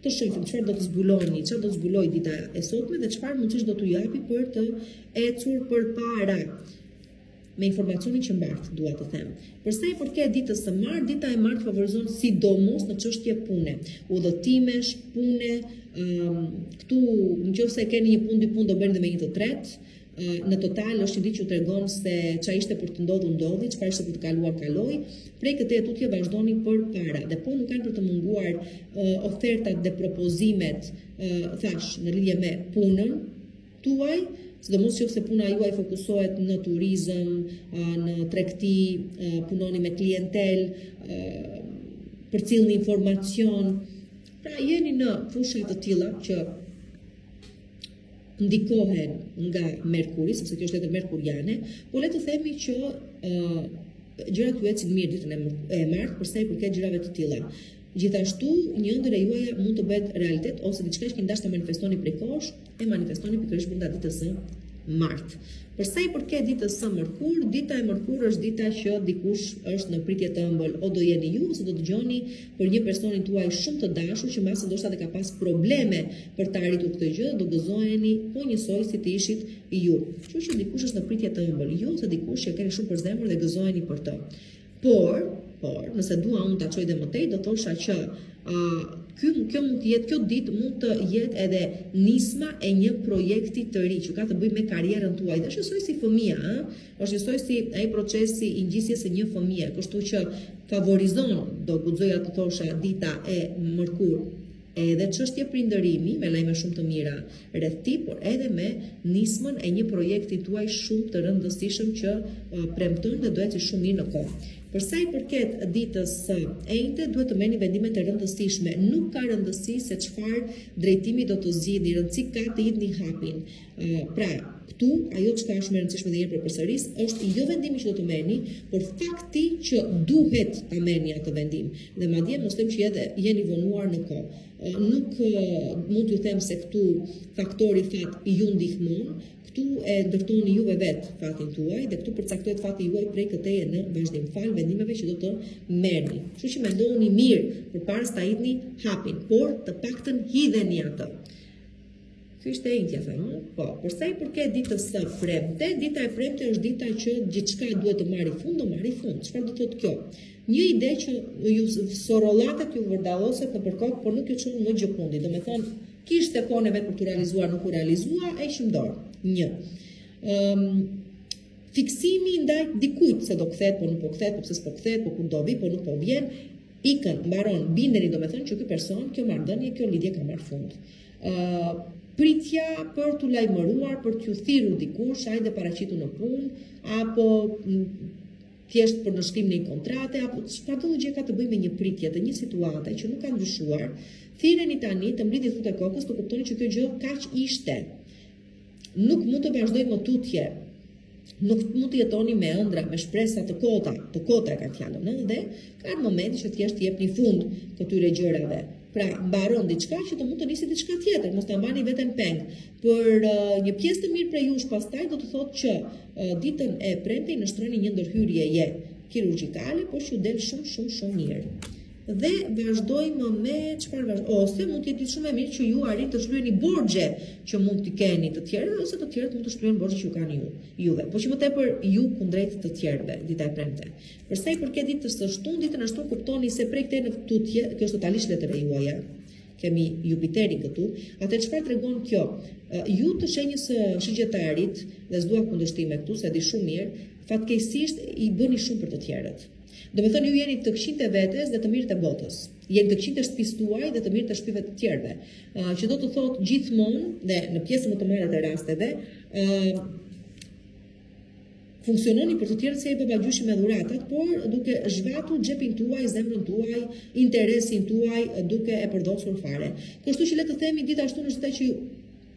të shohim çfarë do të zbuloni, çfarë do të zbuloj dita e sotme dhe çfarë mundësish do t'ju japi për të ecur përpara me informacionin që mbart, dua të them. Për sa i përket ditës së martë, dita e martë favorizon sidomos në çështje pune, udhëtimesh, pune, këtu nëse keni një punë, dy punë do bëni dhe me një të tretë. Në total është një ditë që tregon se çfarë ishte për të ndodhur ndodhi, çfarë ishte për të kaluar kaloi. Prej këtij tutje vazhdoni përpara. Dhe po nuk kanë për të munguar ofertat dhe propozimet, thash, në lidhje me punën tuaj, sidomos nëse puna juaj fokusohet në turizëm, në tregti, punoni me klientel, përcjellni informacion. Pra jeni në fusha të tilla që ndikohen nga Merkuri, sepse kjo është letër merkuriane, por le të themi që gjërat ju ecin mirë ditën e martë për sa i përket gjërave të tilla. Gjithashtu, një ëndër e juaja mund të bëhet realitet ose diçka që keni dashur të manifestoni prej kohësh, e manifestoni pikërisht brenda ditës së martë. Për sa i përket ditës së mërkur, dita e mërkur është dita që dikush është në pritje të ëmbël, o do jeni ju ose do dëgjoni për një personin tuaj shumë të dashur që mbasi ndoshta ka pas probleme për të arritur këtë gjë, do gëzoheni po njësoj si të ishit ju. Kështu që dikush është në pritje të ëmbël, ju ose dikush që keni shumë për zemër dhe gëzoheni për të. Por, nëse dua unë ta çoj dhe më tej, do thosha që kjo ditë mund të jetë edhe nisma e një projekti të ri që ka të bëjë me karrierën tuaj. Dhe është njësoj si fëmia, është njësoj si ai procesi i ngjisjes së një fëmie, kështu që favorizon, do guxoja të thosha, dita e mërkur edhe çështje prindërimi, me lajme shumë të mira rreth ti, por edhe me nismën e një projekti tuaj shumë të rëndësishëm që premton dhe do ecë shumë mirë në kohë. Për sa i përket ditës së enjte, duhet të merrni vendime të rëndësishme. Nuk ka rëndësi se çfarë drejtimi do të zgjidhni, rëndësi ka të jepni hapin. Pra, këtu ajo çka është më e rëndësishme dhe herë përsëris, është jo vendimi që do të merrni, por fakti që duhet ta merrni atë vendim. Dhe madje mos them që edhe jeni vonuar në kohë. Nuk mund t'ju them se këtu faktori fat ju ndihmon, këtu e ndërtoni juve vetë fatin tuaj dhe këtu përcaktohet fati juaj prej këteje në vazhdim fal vendimeve që do të merrni. Kështu që mendoni mirë përpara se ta hidhni hapin, por të paktën hidheni atë. Ky ishte enjtja, thënë. Po, për sa i përket ditës së premte, dita e premte është dita që gjithçka duhet të marrë fund, do marrë fund. Çfarë do thotë kjo? Një ide që ju sorollatet ju vërdalloset në përkok, por nuk ju çon më gjëkundi. Do me thonë, kishte kohën e vet për të realizuar, nuk u realizua, e ishim dorë. Një. Fiksimi ndaj dikujt se do kthehet, po nuk po kthehet, po pse s'po kthehet, po kur do vi, po nuk po vjen, ikën, mbaron, bindeni do me thënë që ky person, kjo marrëdhënie, kjo lidhje ka marrë fund. Pritja për t'u lajmëruar, për t'u thirrur dikush, hajde paraqitu në punë, apo thjesht për në shkrim në një kontrate, apo çfarëdo gjë ka të bëjë me një pritje të një situate që nuk ka ndryshuar, thirreni tani të mblidhni futë kokës, të kuptoni që kjo gjë kaq ishte. Nuk mund të vazhdoj më tutje. Nuk mund të jetoni me ëndra, me shpresa të kota e ka fjalën, dhe ka momenti që thjesht jepni fund këtyre gjërave. Pra, mbaron diçka që të mund të nisi diçka tjetër, mos ta mbani veten peng. Për një pjesë të mirë prej jush pastaj do të thotë që ditën e premte i nështroni një ndërhyrjeje kirurgjikale, por që del shumë mirë. Dhe vazhdojmë me ose mund të jetë shumë e mirë që ju arrit të shlyeni borxhe që mund t'i keni të tjerëve, ose të tjerët mund të shlyejnë borxhe që ju kanë juve. Po që më tepër ju kundrejt të tjerëve, dita e premte. Për sa i përket ditës së shtunë, ditën e shtunë kuptoni se prej këtej në tutje, kjo është totalisht letër e juaja. Kemi Jupiterin këtu. Atë çfarë tregon kjo? Ju të shenjës së shigjetarit, dhe s'dua kundërshtime këtu, se di shumë mirë, fatkeqësisht i bëni shumë për të tjerët. Do me thënë ju jeni të këqinjtë e vetes dhe të mirët e botës. Jeni të këqinjtë e shtëpisë tuaj dhe të mirët e shtëpive të tjerëve. Që do të thotë gjithmonë dhe në pjesën më të madhe të rasteve, funksiononi për të tjerët se i babagjyshi me dhuratat, por duke zhvatur xhepin tuaj, zemrën tuaj, interesin tuaj, duke e përdosur fare. Kështu që le të themi dita ashtu është dita që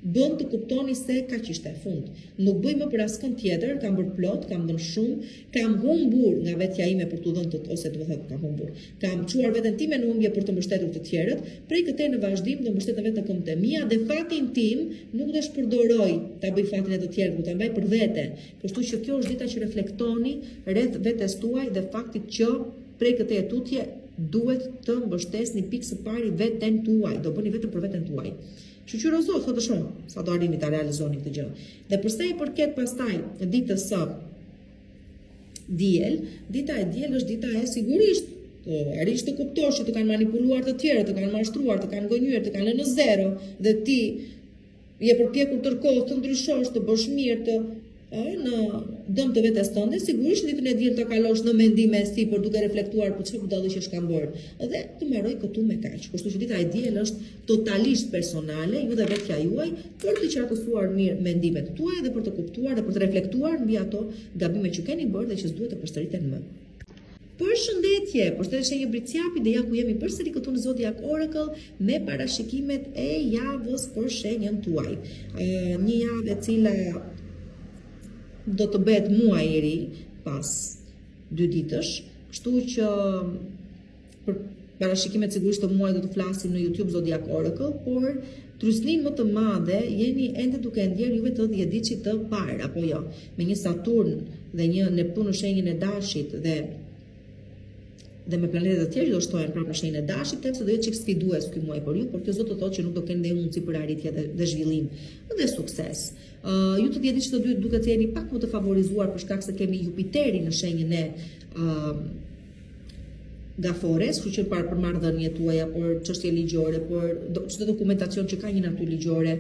bën të kuptoni se kaq ishte fund. Nuk bëj më për askën tjetër, kam bërë plot, kam dhënë shumë, kam humbur nga vetja ime për t'u dhënë ose do të thotë kam humbur. Kam çuar veten time në humbje për të mbështetur të tjerët, prej këtej në vazhdim do mbështetem vetë këmbët e mia dhe fatin tim nuk do shpërdoroj ta bëj fatin e të tjerët, do ta mbaj për vete. Kështu që kjo është dita që reflektoni rreth vetes tuaj dhe faktit që prej këtej tutje duhet të mbështesni pikë së pari veten tuaj, do bëni vetëm për veten tuaj. Shoqërozo, thotë shumë, sa do arrini ta realizoni këtë gjë. Dhe përsa i përket pastaj ditës së diel, dita e diel është dita e sigurisht, arrish të kuptosh që të kanë manipuluar të tjerë, të kanë mashtruar, të kanë gënjur, të kanë lënë në zero, dhe ti je përpjekur tërkohë të ndryshosh, të bësh mirë, të në dëm të vetes tënde, sigurisht ditën e diel të kalosh në mendime e sipër duke reflektuar për çfarë budalli që s'kan bërë. Dhe të mbaroj këtu me kaq. Kështu që dita e diel është totalisht personale, ju dhe vetja juaj, për të qartësuar mirë mendimet tuaja dhe për të kuptuar dhe për të reflektuar mbi ato gabimet që keni bërë dhe që s'duhet të përsëriten më. Përshëndetje, përshëndetje shenjë Briciapi dhe ja ku jemi përsëri këtu në Zodiac Oracle me parashikimet e javës për shenjën tuaj. Një javë e cila do të bëhet muaj i ri pas 2 ditësh, kështu që për parashikimet sigurisht të muajit do të flasim në YouTube Zodiac Oracle, por trysnin më të madhe jeni ende duke ndjerë juve të 10 ditësh të parë, apo jo, me një Saturn dhe një Neptun në shenjën e Dashit dhe me planetet të tjerë do shtohen prapë në shenjën e Dashit, tekse do jetë çik sfidues ky muaj për ju, por kjo do të thotë që nuk do keni ndonjë mundësi për arritje dhe zhvillim dhe sukses. Ju të 10 ditësh të dy duket se jeni pak më të favorizuar për shkak se kemi Jupiterin në shenjën e Gafores, kështu që për marrëdhëniet tuaja, për çështje ligjore, për çdo dokumentacion që ka një natyrë ligjore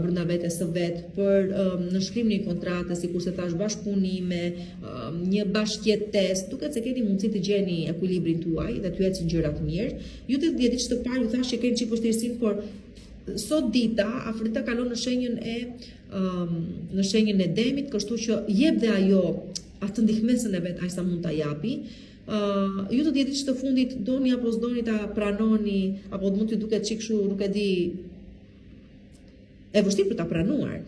brenda vetes së vet, për nënshkrim një kontrate, sikurse thash bashkëpunime, një bashkëjetesë, duket se keni mundësi të gjeni ekuilibrin tuaj dhe të ecin gjërat mirë. Ju të 10 ditësh të parë ju thash që keni çik vështirësinë, por sot dita Afrita kalon në shenjën e Demit, kështu që jep dhe ajo atë ndihmesën e vet aq sa mund ta japi. Ju të 10 ditësh të fundit doni apo s'doni ta pranoni, apo mund t'ju duket çik kështu, nuk e di, e vështirë për ta pranuar,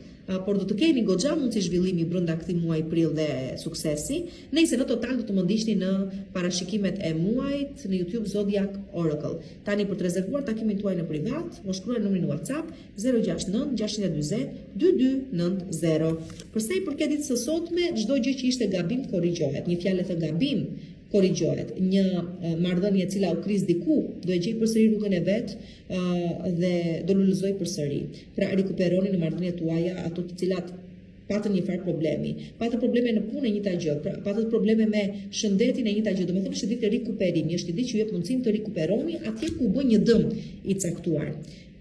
por do të keni goxha mundësi zhvillimi brenda këtij muaji prill dhe suksesi. Nëse në total do të më ndiqni në parashikimet e muajit në YouTube Zodiac Oracle. Tani për të rezervuar takimin tuaj në privat, më shkruaj numrin në WhatsApp 069 620 2290. Përsa i përket ditës së sotme, çdo gjë që ishte gabim korrigjohet. Një fjalë të gabim korrigjohet. Një marrëdhënie e cila u kriz diku, do e gjej përsëri rrugën e vet dhe do lullëzoj përsëri. Pra rikuperoni në marrëdhëniet tuaja ato të cilat patën një farë problemi, patën probleme në punë e njëjta gjë, pra patën probleme me shëndetin e njëjta gjë. Domethënë është ditë rikuperimi, është ditë që ju jep mundësinë të rikuperoni atje ku bën një dëm i caktuar.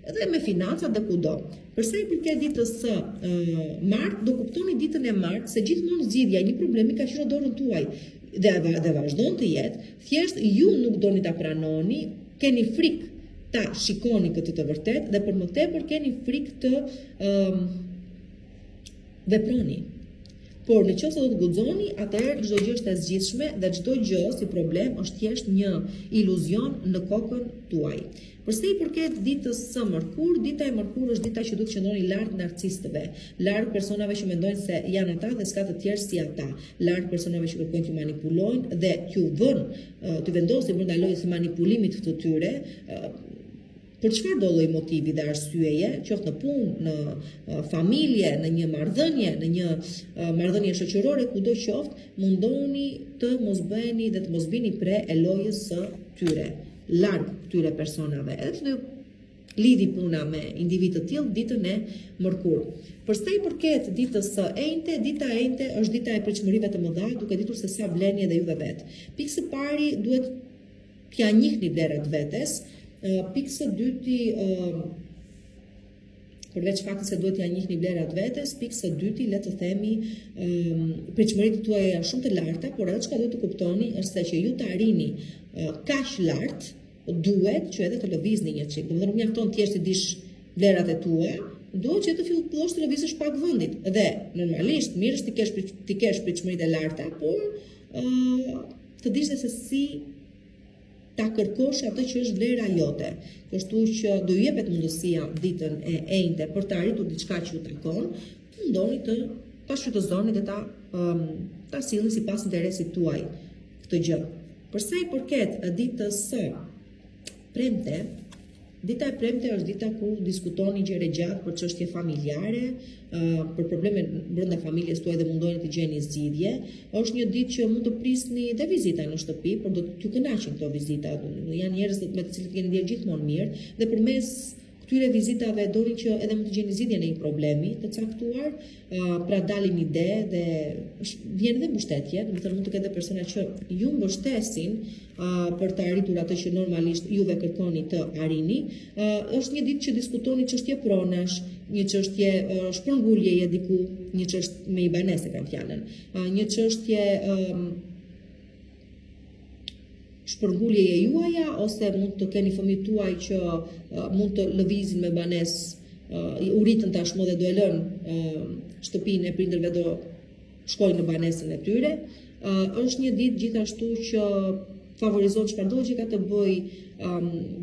Edhe me financat dhe kudo. Përsa i përket ditës së martë, do kuptoni ditën e martë se gjithmonë zgjidhja e një problemi ka qenë në dorën tuaj dhe vazhdon të jetë, thjesht ju nuk doni ta pranoni, keni frikë ta shikoni këtë të vërtet dhe për më tepër keni frikë të veproni. Por në qoftë se do të guxoni, atëherë çdo gjë është e zgjidhshme dhe çdo gjë si problem është thjesht një iluzion në kokën tuaj. Përsa i përket ditës së mërkur, dita e mërkur është dita që duhet të qëndroni larg narcistëve, larg personave që mendojnë se janë ata dhe s'ka të tjerë si ata, larg personave që kërkojnë t'ju manipulojnë dhe t'ju vënë, të vendosin brenda lojës së manipulimit të tyre. Për çfarë do lloj motivi dhe arsyeje, qoftë në punë, në familje, në një marrëdhënie, në një marrëdhënie shoqërore, kudo qoftë, mundoni të mos bëheni dhe të mos vini pre e lojës së tyre, larg këtyre personave. Edhe të lidhi puna me individ të tillë ditën e mërkur. Përsa i përket ditës së enjte, dita e enjte është dita e pritshmërive të mëdha, duke ditur se sa bleni edhe juve vet. Pikë së pari duhet t'ja njihni vlerat vetes. Pikë së dyti, përveç faktit se duhet t'ja njihni vlerat vetes, pikë së dyti, le të themi, pritshmëritë tuaja janë shumë të larta, por edhe çka duhet të kuptoni është se që ju të arrini kaq lart, duhet që edhe të lëvizni një çik. Domethënë nuk mjafton thjesht të dish vlerat e tua, duhet që të fillosh të lëvizësh pak vendit. Dhe normalisht mirë është të kesh pritshmëritë e larta, por të dish se si ta kërkosh atë që është vlera jote. Kështu që do ju jepet mundësia ditën e enjte për të arritur diçka që ju takon, mundoni të ta shfrytëzoni dhe ta sillni sipas interesit tuaj këtë gjë. Përsa i përket ditës së premte, dita e premte është dita kur diskutoni gjëra gjatë për çështje familjare, për probleme brenda familjes tuaj dhe mundoni të gjeni zgjidhje. Është një ditë që mund të prisni dhe vizita në shtëpi, por do t'ju kënaqin këto vizita. Janë njerëz me të cilët keni ndier gjithmonë mirë dhe përmes këtyre vizitave doni që edhe mund të gjeni zgjidhje në një problemi të caktuar, pra dalin ide dhe vjen edhe mbështetje, domethënë mund të ketë persona që ju mbështesin për të arritur atë që normalisht juve kërkoni të arrini. Është një ditë që diskutoni çështje pronash, një çështje shpërnguljeje diku, një çështje me ibanese kam fjalën, një çështje shpërnguljeje juaja, ose mund të keni fëmijët tuaj që mund të lëvizin me banesë, u rritën tashmë dhe do e lënë shtëpinë e prindërve, do shkojnë në banesën e tyre. Është një ditë gjithashtu që favorizon çfarëdo që ka të bëjë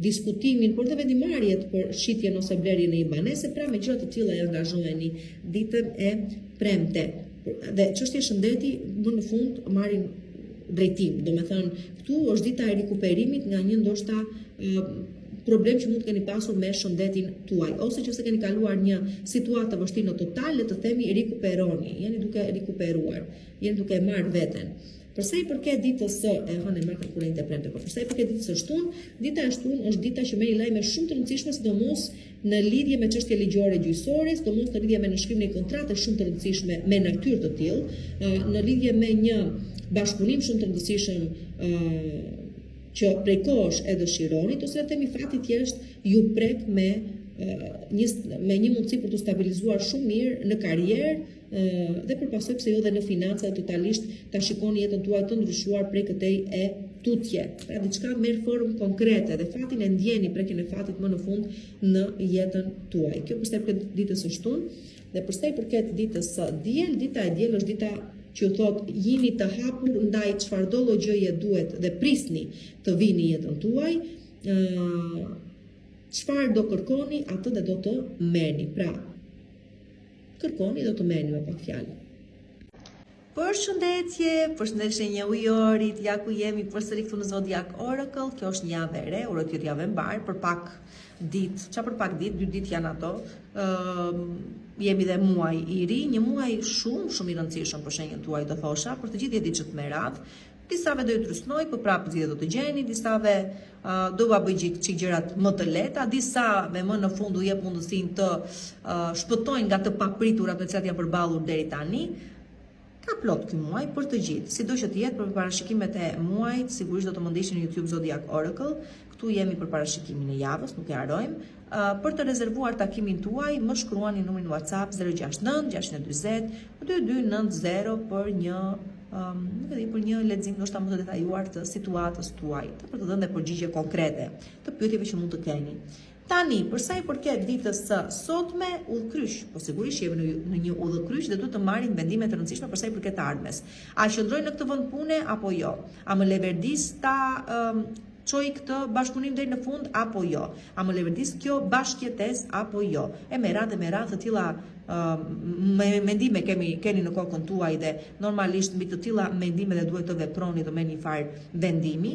diskutimin, por dhe vendimarrjet për shitjen ose blerjen e një banese, pra me gjëra të tilla e angazhoheni ditën e premte. Dhe çështja e shëndeti më në fund marrin drejtim. Domethënë, këtu është dita e rikuperimit nga një ndoshta problem që mund të keni pasur me shëndetin tuaj, ose që se keni kaluar një situatë të vështirë në total, le të themi rikuperoni, jeni duke rikuperuar, jeni duke marrë veten. Përsa i përket ditës së përsa i përket ditës së shtunë, dita e shtunë është dita që merr lajme shumë të rëndësishme, sidomos në lidhje me çështje ligjore gjyqësore, sidomos në lidhje me nënshkrimin e kontrate shumë të rëndësishme me natyrë të tillë, në lidhje me një bashkëpunim shumë të rëndësishëm që prej kohësh e dëshironit, ose themi fati thjesht ju prek me një mundësi për të stabilizuar shumë mirë në karrierë dhe përpasoj pse jo dhe në financa, totalisht ta shikoni jetën tuaj të ndryshuar prej këtej e tutje. Pra diçka merr formë konkrete dhe fatin e ndjeni prekjen e fatit më në fund në jetën tuaj. Kjo përsa i përket ditës së shtunë. Dhe përsa i përket ditës së diel, dita e diel është dita që thot jini të hapur ndaj çfarëdo lloj gjëje duhet dhe prisni të vini jetën tuaj, çfarë do kërkoni atë dhe do të merrni. Pra, kërkoni do të merrni me pak fjalë. Përshëndetje një ujorit, ja ku jemi përsëri këtu në Zodiac Oracle. Kjo është një javë e re, uroj të jetë javë e mbar për pak ditë. Çfarë për pak ditë, 2 ditë janë ato. Jemi dhe muaj i ri, një muaj shumë i rëndësishëm për shenjën tuaj, do thosha, për të gjithë jetëgjët me radhë, Disave do i trysnoj, për prapë zgjidhje do të gjeni, disave do va bëj çik gjërat më të lehta, disave më në fund u jep mundësinë të shpëtojnë nga të papriturat me të cilat janë përballur deri tani. Ka plot ky muaj për të gjithë. Sido që të jetë për parashikimet e muajit, sigurisht do të më ndiqni në YouTube Zodiac Oracle. Këtu jemi për parashikimin e javës, nuk e harojmë. Për të rezervuar takimin tuaj, më shkruani numrin WhatsApp 069 640 2290 për një për një lexim ndoshta më të detajuar të situatës tuaj, për të dhënë përgjigje konkrete të pyetjeve që mund të keni. Tani, për sa i përket ditës së sotme, udhëkryq, po sigurisht jemi në një udhëkryq dhe duhet të marrim vendime të rëndësishme për sa i përket ardhmes. A qëndroj në këtë vend pune apo jo? A më leverdis ta çoj këtë bashkëpunim deri në fund apo jo? A më leverdis kjo bashkëjetesë apo jo? E me radhë të tilla mendime keni në kokën tuaj dhe normalisht mbi të tilla mendime dhe duhet të veproni të merrni një farë vendimi.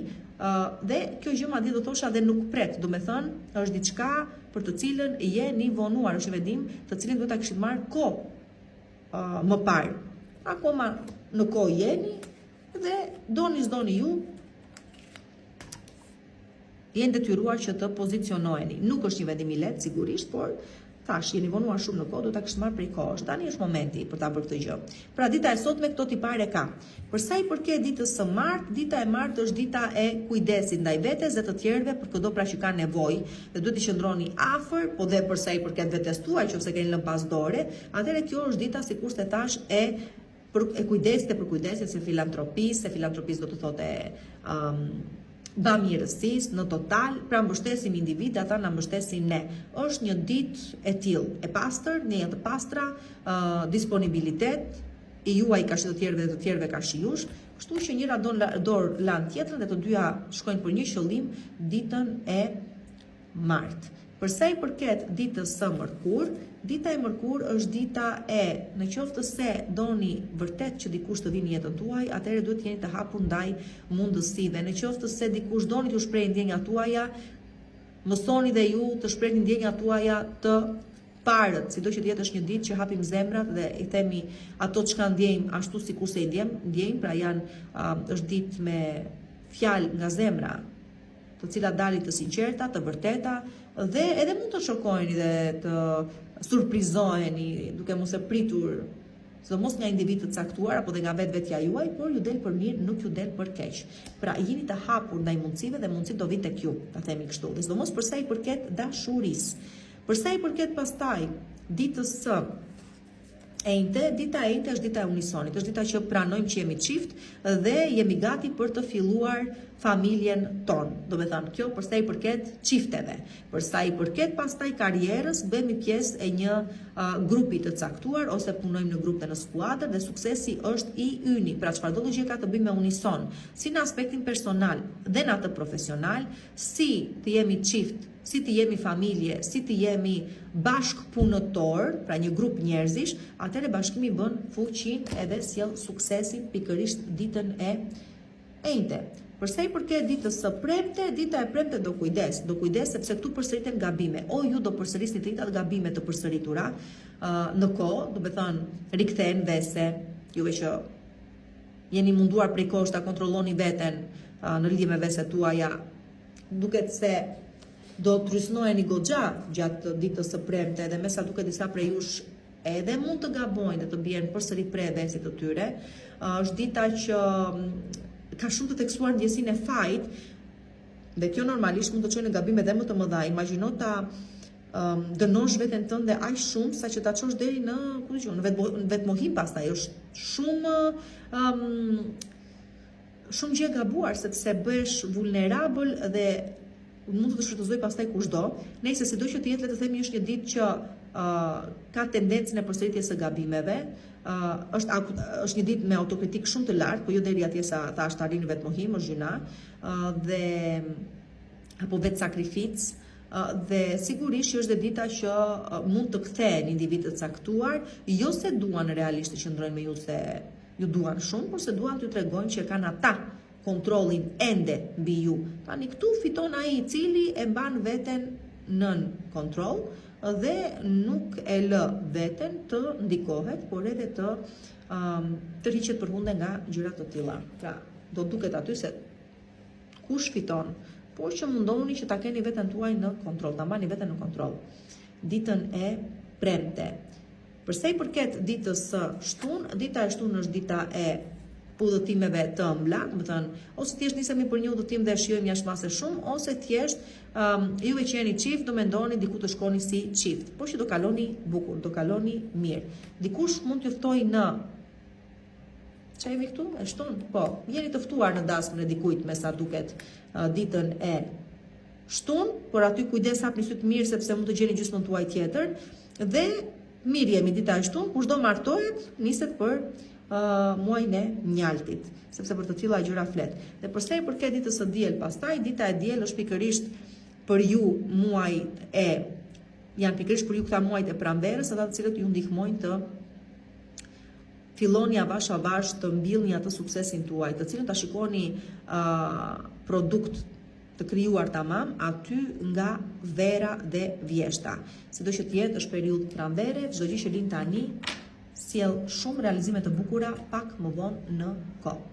Dhe kjo gjë madje do thosha dhe nuk pret, do me thënë është diçka për të cilën jeni vonuar, është vendim të cilin duhet ta kishit marrë kohë më parë. Akoma në kohë jeni dhe doni s'doni ju jeni detyruar që të pozicionoheni. Nuk është një vendim i lehtë sigurisht, por tash jeni vonuar shumë në kohë, do ta kishit marrë prej kohësh. Tani është momenti për ta bërë këtë gjë. Pra dita e sotme këto tipare ka. Për sa i përket ditës së martë, dita e martë është dita e kujdesit ndaj vetes dhe të tjerëve për çdo pra që kanë nevojë dhe duhet të qëndroni afër, po dhe për sa i përket vetes tuaj, nëse keni lënë pas dore, atëherë kjo është dita sikur se thash e kujdesit për kujdesit se filantropisë do të thotë bamirësisë në total, pra mbështesim individ, ata na mbështesin ne. Është një ditë e tillë, e pastër, një të pastra, disponibilitet i juaj ka shi të tjerëve dhe të tjerëve ka shi jush, kështu që njëra dorë lan tjetrën dhe të dyja shkojnë për një qëllim ditën e martë. Për sa i përket ditës së mërkur, dita e mërkur është dita e, në qoftë se doni vërtet që dikush të vinë në jetën tuaj, atëherë duhet jeni të hapur ndaj mundësive. Në qoftë se dikush doni t'ju shprehë ndjenjat tuaja, mësoni dhe ju të shprehni ndjenjat tuaja të parët, sido që jetë është një ditë që hapim zemrat dhe i themi ato çka ndjejmë ashtu sikur se i ndjejmë, pra është ditë me fjalë nga zemra, të cilat dalin të sinqerta, të vërteta, dhe edhe mund të shokojeni dhe të surprizoheni duke mos e pritur, sidomos nga individ të caktuar apo dhe nga vetvetja juaj, por ju del për mirë, nuk ju del për keq. Pra jeni të hapur ndaj mundësive dhe mundësit do vinë tek ju, ta themi kështu. Dhe sidomos për sa i përket dashurisë. Për sa i përket pastaj ditës së enjte, dita e enjte është dita e unisonit, është dita që pranojmë që jemi çift dhe jemi gati për të filluar familjen tonë. Do me thënë, kjo për sa i përket çifteve. Për sa i përket pastaj karrierës, bëhemi pjesë e një grupi të caktuar ose punojmë në grup dhe në skuadër dhe suksesi është i yni. Pra çfarëdo gjë ka të bëjë me unison, si në aspektin personal dhe në atë profesional, si të jemi çift, si të jemi familje, si të jemi bashkëpunëtor, pra një grup njerëzish, atëherë bashkimi bën fuqinë edhe sjell suksesin pikërisht ditën e enjte. Për sa i përket ditës së premte, dita e premte do kujdes sepse këtu përsëriten gabime. O ju do përsërisni të njëjtat gabime të përsëritura në kohë, do të thënë rikthehen vese, juve që jeni munduar prej kohësh ta kontrolloni veten në lidhje me veset tuaja, duket se do të trysnoheni goxha gjatë ditës së premte dhe me sa duket disa prej jush edhe mund të gabojnë dhe të bien përsëri prej vesit të tyre. Është dita që ka shumë të tekstuar ndjesinë e fajit dhe kjo normalisht mund të çojë në gabime dhe më të mëdha. Imagjino ta dënosh veten tënde aq shumë sa që ta çosh deri në, ku diun, në vetmohim pastaj është shumë gjë gabuar sepse bëhesh vulnerabël dhe mund të shfrytëzoj pastaj kushdo. Nëse sido që të jetë, le të themi, është një ditë që ka tendencën e përsëritjes së gabimeve, është një ditë me autokritik shumë të lartë, po jo deri atje sa ta është arrin në vetmohim, është gjëna, dhe apo vetë sakrificë, dhe sigurisht që është dhe dita që mund të kthehen individ të caktuar, jo se duan realisht të qëndrojnë me ju se ju duan shumë, por se duan t'ju tregojnë që kanë ata kontrollin ende mbi ju. Tani këtu fiton ai i cili e mban veten nën kontroll dhe nuk e lë veten të ndikohet, por edhe të rriqet përhunde nga gjëra të tilla. Pra, do duket aty se kush fiton, por që mundohuni që ta keni veten tuaj në kontroll, ta mbani veten në kontroll. Ditën e premte. Përsa i përket ditës së shtunë, dita e shtunë është dita e udhëtimeve të ëmbla, do të thënë, ose thjesht nisemi për një udhëtim dhe shijojmë jashtëmase shumë, ose thjesht juve që jeni çift do mendoni diku të shkoni si çift, por që do kaloni bukur, do kaloni mirë. Dikush mund t'ju ftojë në çfarë jemi këtu? E shtunë? Po, jeni të ftuar në dasmën e dikujt me sa duket ditën e shtunë, por aty kujdes hapni sy të mirë sepse mund të gjeni gjysmën tuaj tjetër dhe mirë jemi dita e shtunë, kushdo martohet niset për muajin e mjaltit, sepse për të tilla gjëra flet. Dhe përsa i përket ditës së diel, pastaj dita e diel është pikërisht për ju muaj e janë pikërisht për ju këta muajt e pranverës, ata të cilët ju ndihmojnë të filloni avash avash të mbillni atë suksesin tuaj, të cilën ta shikoni produkt të krijuar tamam aty nga vera dhe vjeshta. Sido që të jetë është periudhë pranvere, çdo gjë që lind tani sjell shumë realizime të bukura pak më vonë në kohë.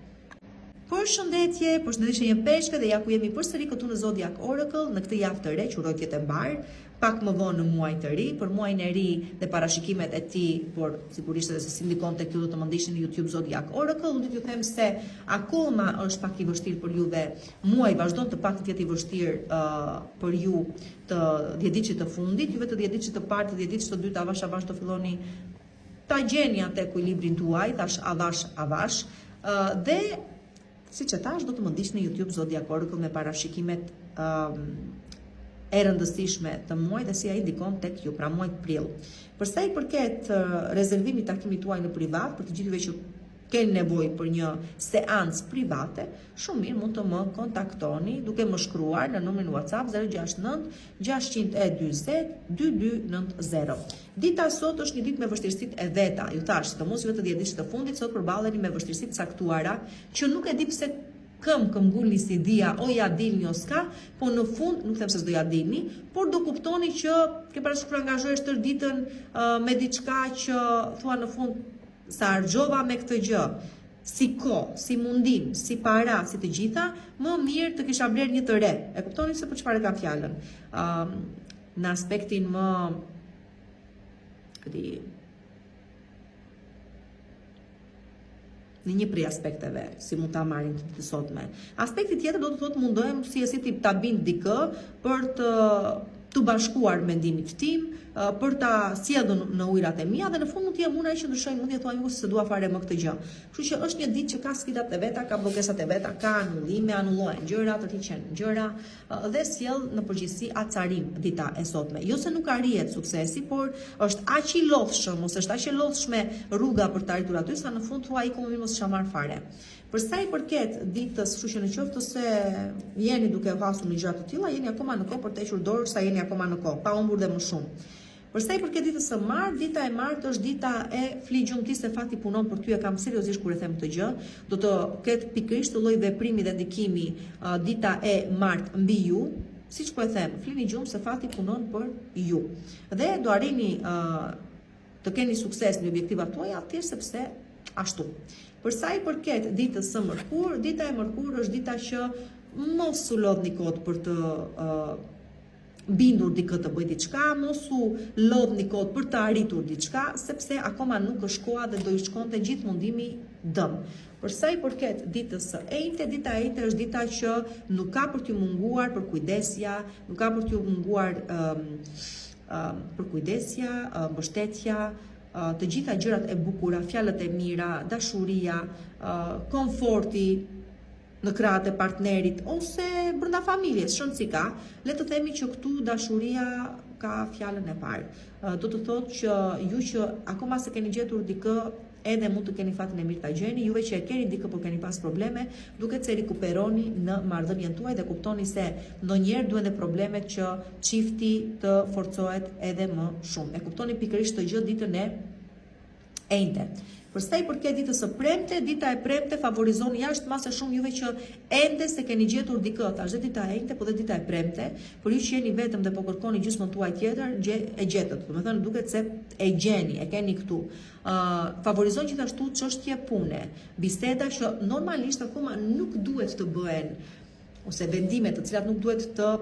Përshëndetje një peshke dhe ja ku jemi përsëri këtu në Zodiac Oracle në këtë javë të re, që uroj të jetë e mbar, pak më vonë në muaj të ri, për muajin e ri dhe parashikimet e tij, por sigurisht edhe se si ndikon tek ju do të më ndiqni në YouTube Zodiac Oracle, unë do t'ju them se akoma është pak i vështirë për juve. Muaji vazhdon të pak të jetë i vështirë për ju të 10 ditëve të fundit, juve të 10 ditëve të parë, të 10 ditëve të dytë avash avash të filloni ta gjeni atë ekuilibrin tuaj, tash avash dhe siç e thash do të më ndiqni në YouTube Zodiac Oracle me parashikimet e rëndësishme të muajit dhe si ai ndikon tek ju, pra muajt prill. Përsa i përket rezervimit takimit tuaj në privat, për të gjithëve që keni nevojë për një seancë private, shumë mirë mund të më kontaktoni duke më shkruar në numrin WhatsApp 069 640 2290. Dita sot është një ditë me vështirësitë e veta. Ju thash, sidomos vetë 10 ditësh të fundit sot përballeni me vështirësi të caktuara që nuk e di pse këm ngulni si dia o ja dilni o s'ka, po në fund nuk them se s'do ja dilni, por do kuptoni që ke parasysh kur angazhohesh tër ditën me diçka që thua në fund sa harxova me këtë gjë, si kohë, si mundim, si para, si të gjitha, më mirë të kisha bler një të re. E kuptoni se për çfarë kam fjalën? Në aspektin më në një prej aspekteve, si mund ta marrim të sotme. Aspekti tjetër do të thotë mundohem si ta bind dikë për të bashkuar mendimit tim, për ta sjellur në ujërat e mia dhe në fund mund të jem unë ai që ndryshoj, mund të thua miku se dua fare më këtë gjë. Kështu që është një ditë që ka sfidat e veta, ka blokesat e veta, ka anullime, anullohen gjëra, tërhiqen gjëra dhe sjell në përgjithësi acarim dita e sotme. Jo se nuk arrihet suksesi, por është aq i lodhshëm ose është aq e lodhshme rruga për të arritur aty sa në fund thua ai komo mos shamar fare. Përsa i përket ditës, kështu që në qoftë se jeni duke hasur në gjëra të tilla, jeni akoma në kohë për të hequr dorë sa jeni akoma në kohë, pa humbur dhe më shumë. Përsa i përket ditës së martë, dita e martë është dita e fligjumtisë, se fakti punon për ty, e kam seriozisht kur e them këtë gjë, do të ketë pikërisht lloj veprimi dhe ndikimi dita e martë mbi ju, siç po e them, flini gjumë se fakti punon për ju. Dhe do arrini të keni sukses në objektivat tuaja, thjesht sepse ashtu. Përsa i përket ditës së mërkurë, dita e mërkurë është dita që mos u lodhni kot për të bindur dikë të bëj diçka, mos u lodhni kot për të arritur diçka, sepse akoma nuk është koha dhe do i shkonte gjithë mundimi dëm. Përsa i përket ditës së enjte, dita e enjte është dita që nuk ka për t'ju munguar për kujdesja, nuk ka për t'ju munguar për kujdesja, mbështetja, të gjitha gjërat e bukura, fjalët e mira, dashuria, komforti në krahët e partnerit ose brenda familjes, shënë si ka, le të themi që këtu dashuria ka fjalën e parë. Do të thotë që ju që akoma se keni gjetur dikë, edhe mund të keni fatin e mirë ta gjeni, juve që e keni dikë por keni pas probleme, duket se rikuperoni në marrëdhënien tuaj dhe kuptoni se ndonjëherë duhen dhe problemet që çifti të forcohet edhe më shumë. E kuptoni pikërisht të gjë ditën e enjte. Për sa i përket ditës së premte, dita e premte favorizon jashtë mase shumë juve që ende se keni gjetur dikë, tash dita e njëjtë, po dhe dita e premte, por ju që jeni vetëm dhe po kërkoni gjysmën tuaj tjetër, e gjetët. Domethënë duket se e gjeni, e keni këtu. Favorizon gjithashtu çështje pune, biseda që normalisht akoma nuk duhet të bëhen, ose vendime të cilat nuk duhet të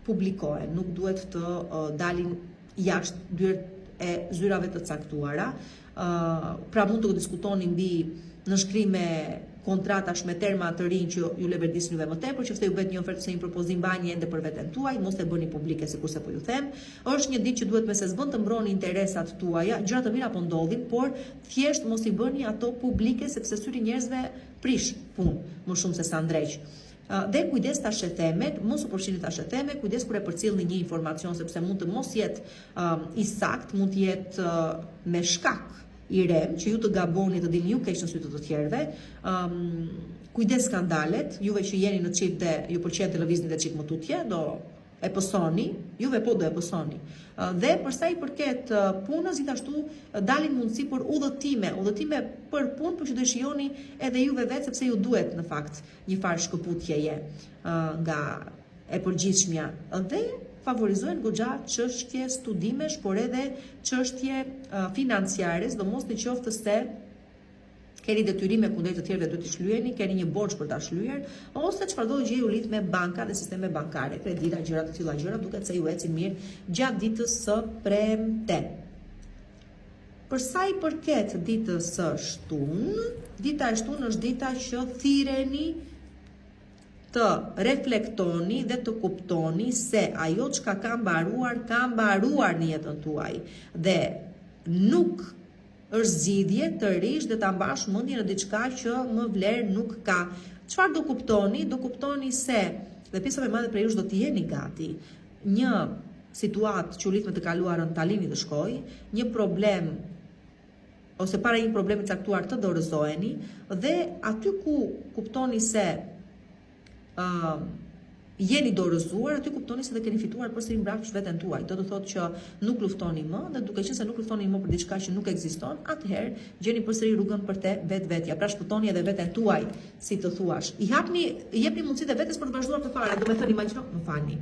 publikohen, nuk duhet të dalin jashtë dyert e zyrave të caktuara. Pra mund të diskutoni mbi nënshkrime kontratash me terma të rinj që ju leverdisni juve më tepër, që fte ju bëhet një ofertë ose një propozim bani ende për veten tuaj, mos e bëni publike sikurse po ju them. Është një ditë që duhet me se s'bën të mbroni interesat tuaja, gjëra të mira po ndodhin, por thjesht mos i bëni ato publike sepse syri njerëzve prish punë më shumë se sa ndreq. Dhe kujdes ta shetemet, mos u përfshini ta sheteme, kujdes kur e përcjellni një informacion sepse mund të mos jetë i sakt, mund të jetë me shkak i rem, që ju të gaboni të dilni ju keq në sy të tjerëve. Kujdes skandalet, juve që jeni në çift dhe ju pëlqen televizioni dhe çik më tutje, do e pësoni, juve po do e pësoni. Dhe përsa i përket punës, gjithashtu dalin mundësi për udhëtime për punë, por që do shijoni edhe juve vetë, sepse ju duhet në fakt një farë shkëputjeje nga e përgjithshmja. Dhe favorizojnë goxha çështje studimesh, por edhe çështje financiare, sidomos në qoftë se keni detyrime kundrejt të tjerëve duhet të shlyeni, keni një borxh për ta shlyer, ose çfarëdo gjë ju lidh me banka dhe sisteme bankare, kredita, gjëra të tilla gjëra, duket se ju ecin mirë gjatë ditës së premte. Për sa i përket ditës së shtunë, dita e shtunë është dita që thirreni të reflektoni dhe të kuptoni se ajo çka ka mbaruar në jetën tuaj dhe nuk është zgjidhje të rish dhe ta mbash mendjen në diçka që më vlerë nuk ka. Çfarë do kuptoni? Do kuptoni se dhe pjesa më e madhe prej jush do të jeni gati një situatë që u lidh me të kaluarën ta lini të shkojë, një problem ose para një problemi të caktuar të dorëzoheni dhe aty ku kuptoni se jeni dorëzuar, aty kuptoni se dhe keni fituar përsëri mbrapsht veten tuaj. Do të thotë që nuk luftoni më dhe duke qenë se nuk luftoni më për diçka që nuk ekziston, atëherë gjeni përsëri rrugën për te vetvetja. Pra shpëtoni edhe veten tuaj, si të thuash. Jepni mundësitë vetes për të vazhduar përpara. Do të thënë,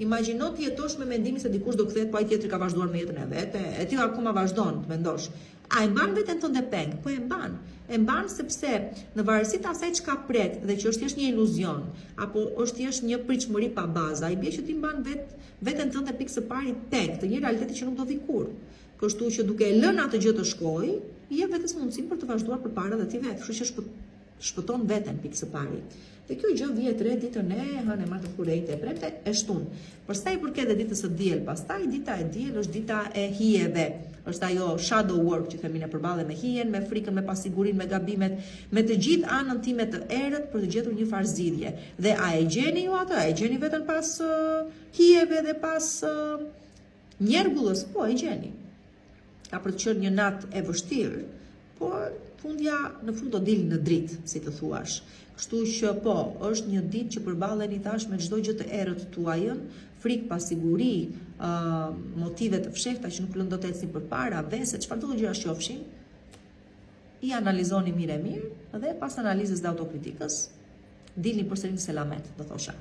imagjino të jetosh me mendimin se dikush do kthehet, po ai tjetri ka vazhduar me jetën e vet, e ti akoma vazhdon të mendosh. A e mban veten tënde peng? Po e mban. E mban sepse në varësi të asaj çka pret dhe që është thjesht një iluzion apo është thjesht një pritshmëri pa bazë, ai bie që ti mban veten tënde pikë së pari peng të një realiteti që nuk do vi kurrë. Kështu që duke e lënë atë gjë të shkojë, jep vetes mundësinë për të vazhduar përpara dhe ti vetë. Kështu që shpëton veten pikë së pari. Dhe kjo gjë vjet re ditën e hënë më të kurrejtë e premte e shtunë. Për sa i përket ditës së diel, pastaj dita e diel është dita e hijeve. Është ajo shadow work që themi ne, përballë me hijen, me frikën, me pasigurinë, me gabimet, me të gjithë anën time të errët për të gjetur një farë zgjidhje. Dhe a e gjeni ju atë? A e gjeni veten pas hijeve dhe pas njergullës? Po e gjeni. Ka për të qenë një natë e vështirë, por fundja në fund do dilë në dritë, si të thuash. Kështu që po, është një ditë që përballeni tash me çdo gjë të errët tuajën, frikë, pasiguri, motive të fshehta që nuk lënë dot të ecni përpara, vese, çfarëdo gjëra qofshin, i analizoni mirë e mirë dhe pas analizës dhe autokritikës dilni përsëri në selamet, do thosha.